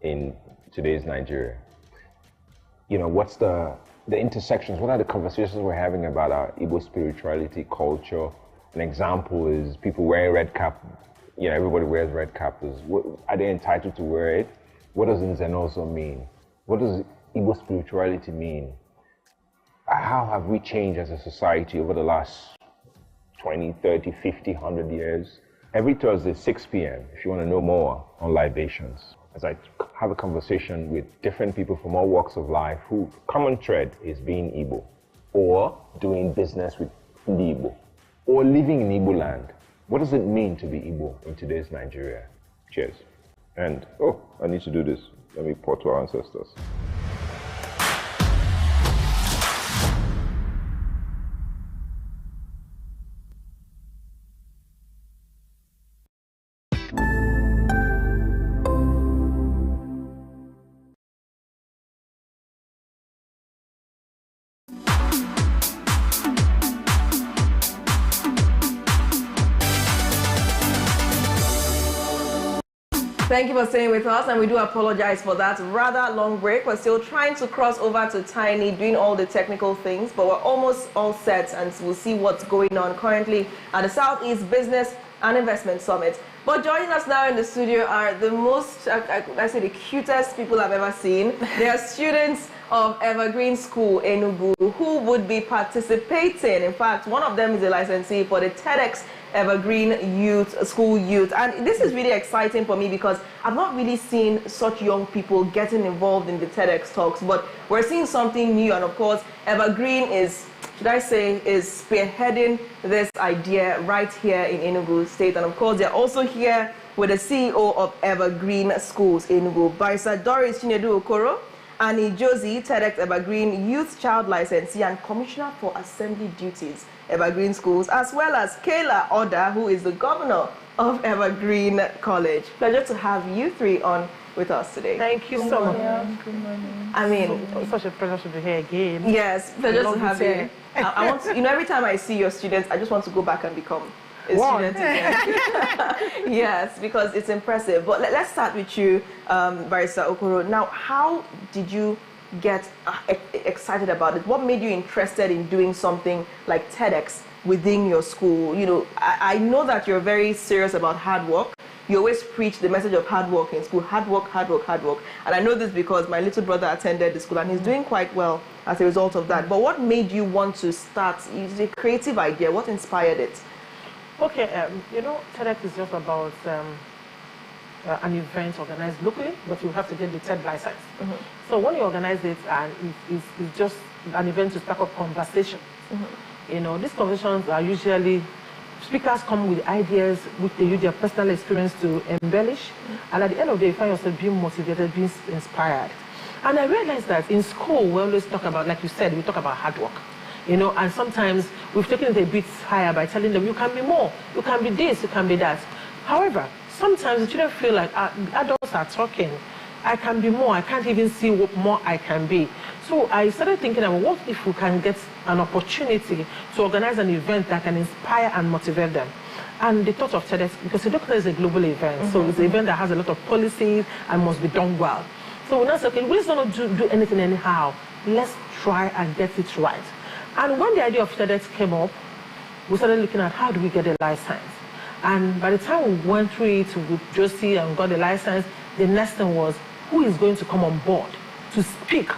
in today's Nigeria? You know, what's the intersections? What are the conversations we're having about our Igbo spirituality, culture? An example is people wearing red cap. You know, everybody wears red cap. Are they entitled to wear it? What does Nzen also mean? What does Igbo spirituality mean? How have we changed as a society over the last 20, 30, 50, 100 years? Every Thursday, 6 p.m., if you want to know more on libations, as I have a conversation with different people from all walks of life who common thread is being Igbo, or doing business with Igbo, or living in Igbo land. What does it mean to be Igbo in today's Nigeria? Cheers. And, I need to do this. Let me pour to our ancestors. Thank you for staying with us, and we do apologize for that rather long break. We're still trying to cross over to Tiny, doing all the technical things, but we're almost all set, and we'll see what's going on currently at the Southeast Business and Investment Summit. But joining us now in the studio are the most, I say, the cutest people I've ever seen. They are students of Evergreen School, Enugu, who would be participating. In fact, one of them is a licensee for the TEDx Evergreen School Youth. And this is really exciting for me because I've not really seen such young people getting involved in the TEDx talks, but we're seeing something new. And of course, Evergreen is, should I say, is spearheading this idea right here in Enugu State. And of course, they're also here with the CEO of Evergreen Schools, Enugu, Barrister Doris Chinedu Okoro, Annie Josie, TEDx Evergreen Youth Child Licensee and Commissioner for Assembly Duties, Evergreen Schools, as well as Kayla Oda, who is the governor of Evergreen College. Pleasure to have you three on with us today. Thank you so much. Good morning. I mean, it's such a pleasure to be here again. Yes, pleasure to have you. I want to, every time I see your students, I just want to go back and become a student again. Yes, because it's impressive. But let's start with you, Barrister Okoro. Now, how did you get excited about it? What made you interested in doing something like TEDx within your school? You know, I know that you're very serious about hard work. You always preach the message of hard work in school. Hard work, hard work, hard work. And I know this because my little brother attended the school and he's doing quite well as a result of that. But what made you want to start? It's a creative idea. What inspired it? Okay, you know, TEDx is just about an event organized locally, but you have to get the TED license. So when you organize it, and it's just an event to spark up conversation. You know, these conversations are usually, speakers come with ideas which they use their personal experience to embellish, and at the end of the day, you find yourself being motivated, being inspired. And I realized that in school, we always talk about, like you said, we talk about hard work. You know, and sometimes we've taken it a bit higher by telling them, you can be more, you can be this, you can be that. However, sometimes the children feel like adults are talking. I can be more, I can't even see what more I can be. So I started thinking about what if we can get an opportunity to organize an event that can inspire and motivate them. And the thought of TEDx, because TEDx is a global event, so it's an event that has a lot of policies and must be done well. So we now said, okay, we just don't do anything anyhow. Let's try and get it right. And when the idea of TEDx came up, we started looking at how do we get a license. And by the time we went through it with Josie and got the license, the next thing was who is going to come on board to speak,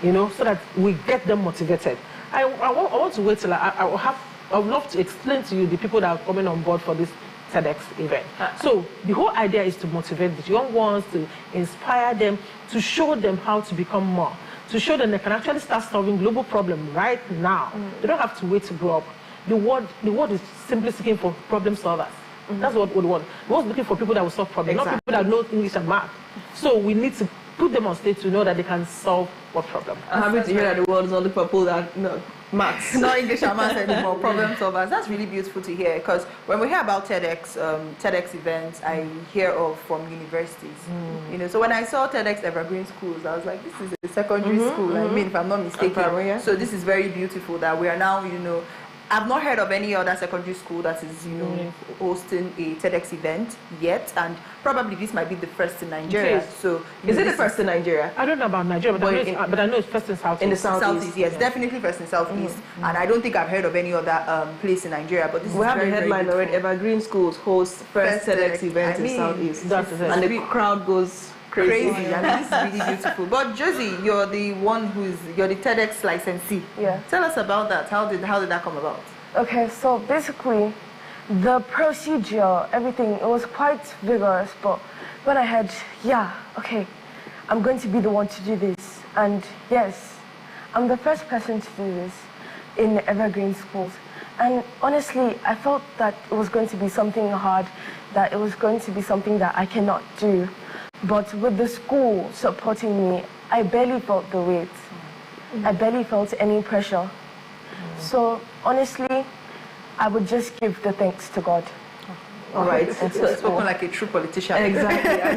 you know, so that we get them motivated. I want to wait till I would love to explain to you the people that are coming on board for this TEDx event. So the whole idea is to motivate the young ones, to inspire them, to show them how to become more, to show them they can actually start solving global problems right now. They don't have to wait to grow up. The world is simply seeking for problem solvers. That's what we want. The world is looking for people that will solve problems, not people that know English and math. So we need to put them on stage to know that they can solve what problem. I'm happy to hear that the world is not looking for people that know maths. Not English and maths anymore, problem solvers. That's really beautiful to hear, because when we hear about TEDx, TEDx events, I hear of from universities. You know, so when I saw TEDx Evergreen Schools, I was like, this is a secondary school. I mean, if I'm not mistaken. So this is very beautiful that we are now, you know, I've not heard of any other secondary school that is, you know, hosting a TEDx event yet, and probably this might be the first in Nigeria. Okay. So, is it the first in Nigeria? I don't know about Nigeria, but I know it's first in Southeast. In the Southeast, yes, definitely first in Southeast, and I don't think I've heard of any other place in Nigeria. But this we have the headline already. Evergreen Schools host first TEDx event in Southeast, and the crowd goes crazy. I mean, this is really beautiful. But Josie, you're the one you're the TEDx licensee. Yeah. Tell us about that. How did that come about? Okay, so basically, the procedure, everything, it was quite vigorous. But when I heard, yeah, okay, I'm going to be the one to do this, and yes, I'm the first person to do this in Evergreen Schools. And honestly, I felt that it was going to be something hard that it was going to be something that I cannot do. But with the school supporting me, I barely felt the weight. I barely felt any pressure. So honestly, I would just give the thanks to God. All right. It's spoken like a true politician. Exactly. I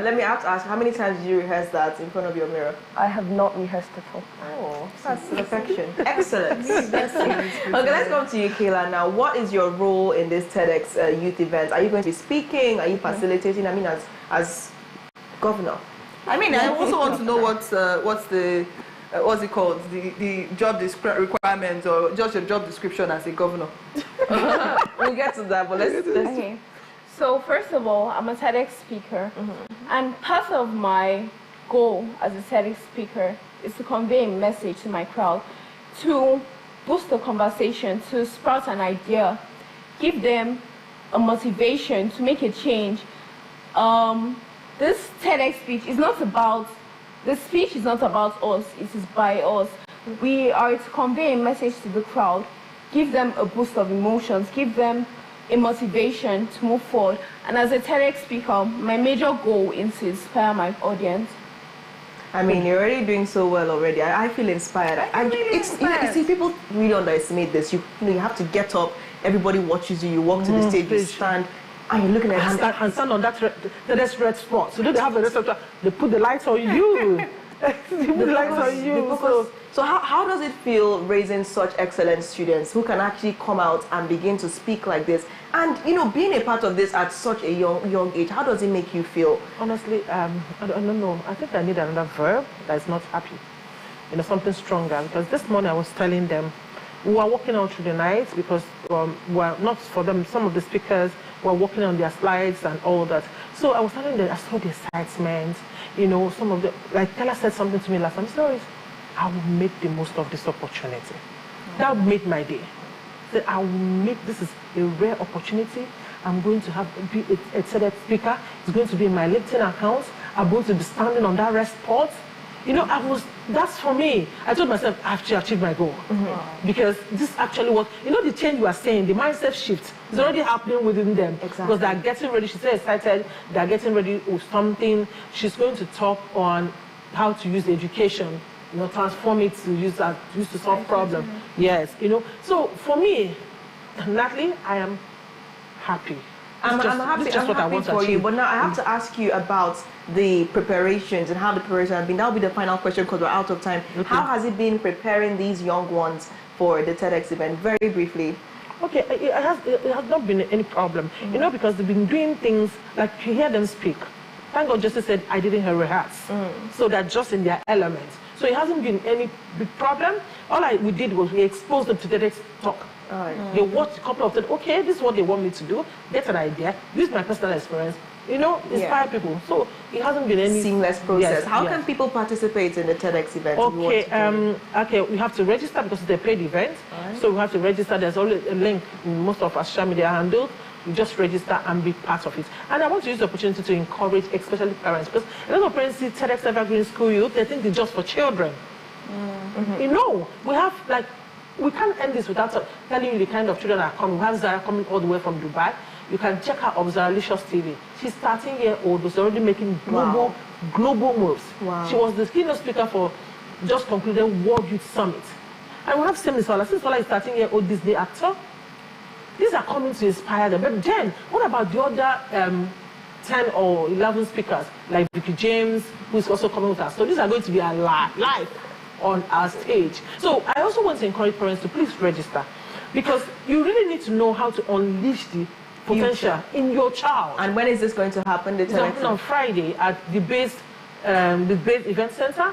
mean, I have to ask, how many times did you rehearse that in front of your mirror? I have not rehearsed at all. Oh, that's perfection. Excellent. Okay, let's come to you, Kayla. Now, what is your role in this TEDx youth event? Are you going to be speaking? Are you facilitating? I mean, as governor. I mean, I also want to know what's it called? The job requirements, or just your job description as a governor. We'll get to that, but let's okay. So first of all, I'm a TEDx speaker, and part of my goal as a TEDx speaker is to convey a message to my crowd, to boost the conversation, to sprout an idea, give them a motivation to make a change. This TEDx speech is not about, the speech is not about us, it is by us. We are to convey a message to the crowd, give them a boost of emotions, give them a motivation to move forward. And as a TEDx speaker, my major goal is to inspire my audience. I mean, you're already doing so well already. I feel inspired. You see, people really underestimate this. You have to get up, everybody watches you, you walk to the stage, you stand, and you're looking at and stand on that red spot. So they have the rest they put the lights on you. They put the lights on you. So how does it feel raising such excellent students who can actually come out and begin to speak like this? And, being a part of this at such a young age, how does it make you feel? Honestly, I don't know. I think I need another verb that is not happy. Something stronger. Because this morning I was telling them, we were working out through the night because we're not for them, some of the speakers were working on their slides and all that. So I was telling them, I saw the excitement, some of the, like Kayla said something to me last time, I will make the most of this opportunity. That made my day. So I will make, this is a rare opportunity. I'm going to be a TEDx speaker. It's going to be in my LinkedIn account. I'm going to be standing on that rest spot. That's for me. I told myself, I have to achieve my goal. Because this actually was, the change you are saying, the mindset shift is already happening within them. Exactly. Because they're getting ready, she's so excited, they're getting ready with something. She's going to talk on how to use education, transform it to use to solve problems. Yes, So for me, Natalie, I am happy. I'm happy for you, but now I have to ask you about the preparations and how the preparations have been. That'll be the final question because we're out of time. Okay. How has it been preparing these young ones for the TEDx event? Very briefly. Okay, it has not been any problem, because they've been doing things like you hear them speak. Thank God Justice said I didn't rehearse, so they're just in their element. So it hasn't been any big problem. All we did was we exposed them to TEDx talk. They watched a couple of them. Okay, this is what they want me to do. Get an idea. Use my personal experience. Inspire people. So it hasn't been any seamless process. How can people participate in the TEDx event? Okay, we have to register because it's a paid event. So we have to register. There's always a link in most of our social media handles. You just register and be part of it. And I want to use the opportunity to encourage, especially parents, because a lot of parents see TEDx Evergreen School Youth, they think it's just for children. We have we can't end this without telling you the kind of children that are coming. We have Zara coming all the way from Dubai. You can check her on Zaralicious TV. She's 13-year-old, was already making global moves. Wow. She was the keynote speaker for just concluded World Youth Summit. And we have Sim Sola. Sim Sola is 13-year-old Disney actor. These are coming to inspire them. But then, what about the other 10 or 11 speakers, like Vicky James, who's also coming with us? So these are going to be live on our stage. So I also want to encourage parents to please register, because you really need to know how to unleash the potential in your child. And when is this going to happen? It's happening on Friday at the Base Event Center.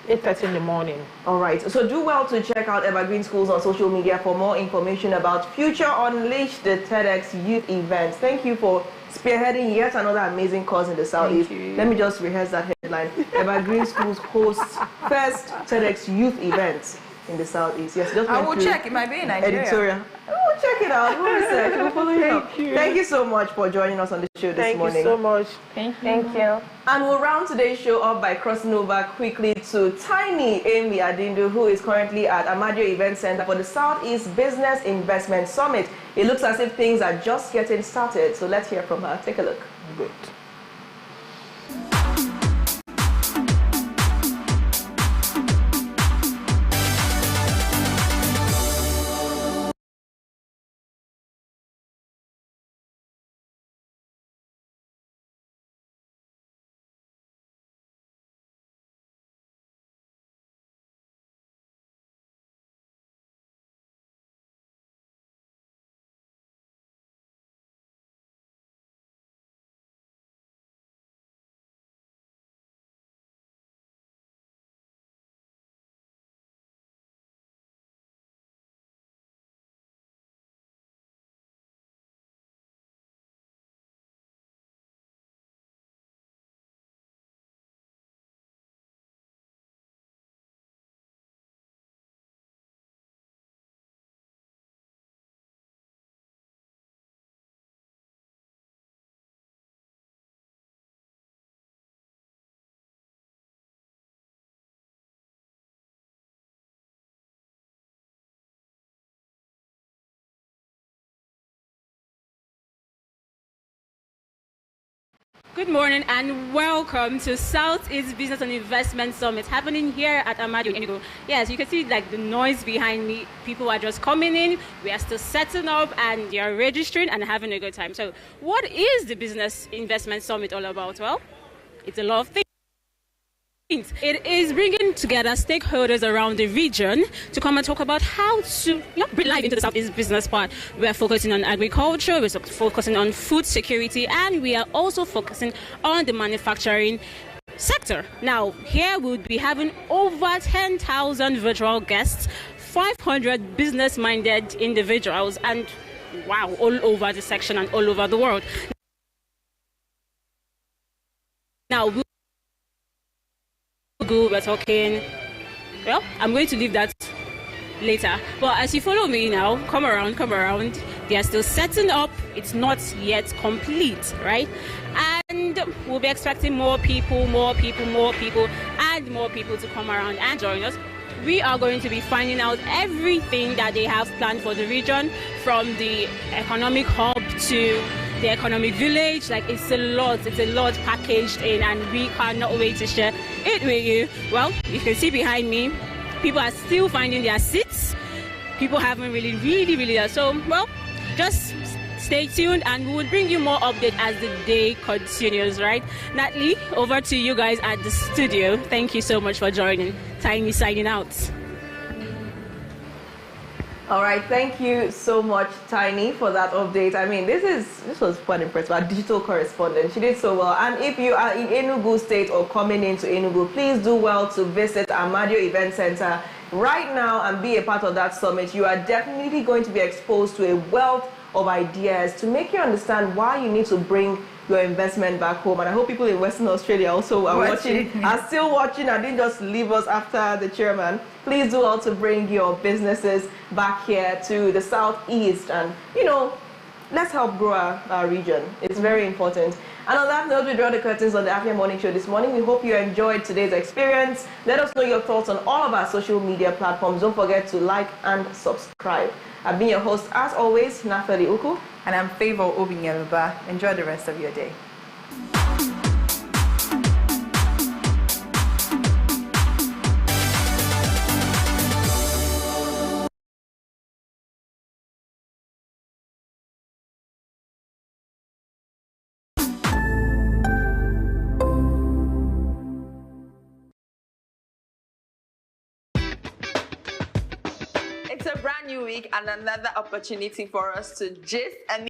8:30 in the morning. All right. So do well to check out Evergreen Schools on social media for more information about Future Unleashed, the TEDx Youth Event. Thank you for spearheading yet another amazing cause in the Southeast. Let me just rehearse that headline. Evergreen Schools hosts first TEDx Youth Event. in the Southeast. Yes, just I will check. It might be in Nigeria. Editorial. We'll check it out. We'll research. We'll follow you up. Thank you so much for joining us on the show this morning. Thank you so much. Thank you. Thank you. And we'll round today's show up by crossing over quickly to Tiny Amy Adindu, who is currently at Amadio Event Center for the Southeast Business Investment Summit. It looks as if things are just getting started. So let's hear from her. Take a look. Good. Good morning and welcome to Southeast Business and Investment Summit happening here at Amadio Enugu. Yes, you can see like the noise behind me. People are just coming in. We are still setting up and they are registering and having a good time. So what is the Business Investment Summit all about? Well, it's a lot of things. It is bringing together stakeholders around the region to come and talk about how to bring life into the Southeast business part. We are focusing on agriculture, we're focusing on food security, and we are also focusing on the manufacturing sector. Now, here we'll be having over 10,000 virtual guests, 500 business-minded individuals, and wow, all over the section and all over the world. Now, we're talking, well, I'm going to leave that later, but as you follow me now, come around, they are still setting up. It's not yet complete, right? And we'll be expecting more people and more people to come around and join us. We are going to be finding out everything that they have planned for the region, from the economic hub to the economic village. Like, it's a lot packaged in, and we cannot wait to share it with you. Well, you can see behind me, people are still finding their seats. People haven't really done so. Well, just stay tuned and we will bring you more update as the day continues, right? Natalie, over to you guys at the studio. Thank you so much for joining. Tiny signing out. All right, thank you so much, Tiny, for that update. I mean, this was quite impressive. Our digital correspondent, she did so well. And if you are in Enugu State or coming into Enugu, please do well to visit Amadio Event Center right now and be a part of that summit. You are definitely going to be exposed to a wealth of ideas to make you understand why you need to bring your investment back home. And I hope people in Western Australia also are still watching and didn't just leave us after the chairman. Please do also bring your businesses back here to the Southeast and, let's help grow our region. It's very important. And on that note, we draw the curtains on the Afia Morning Show this morning. We hope you enjoyed today's experience. Let us know your thoughts on all of our social media platforms. Don't forget to like and subscribe. I've been your host, as always, Nafeli Uku. And I'm Favor Obinyeluba. Enjoy the rest of your day. It's a brand new week and another opportunity for us to gist and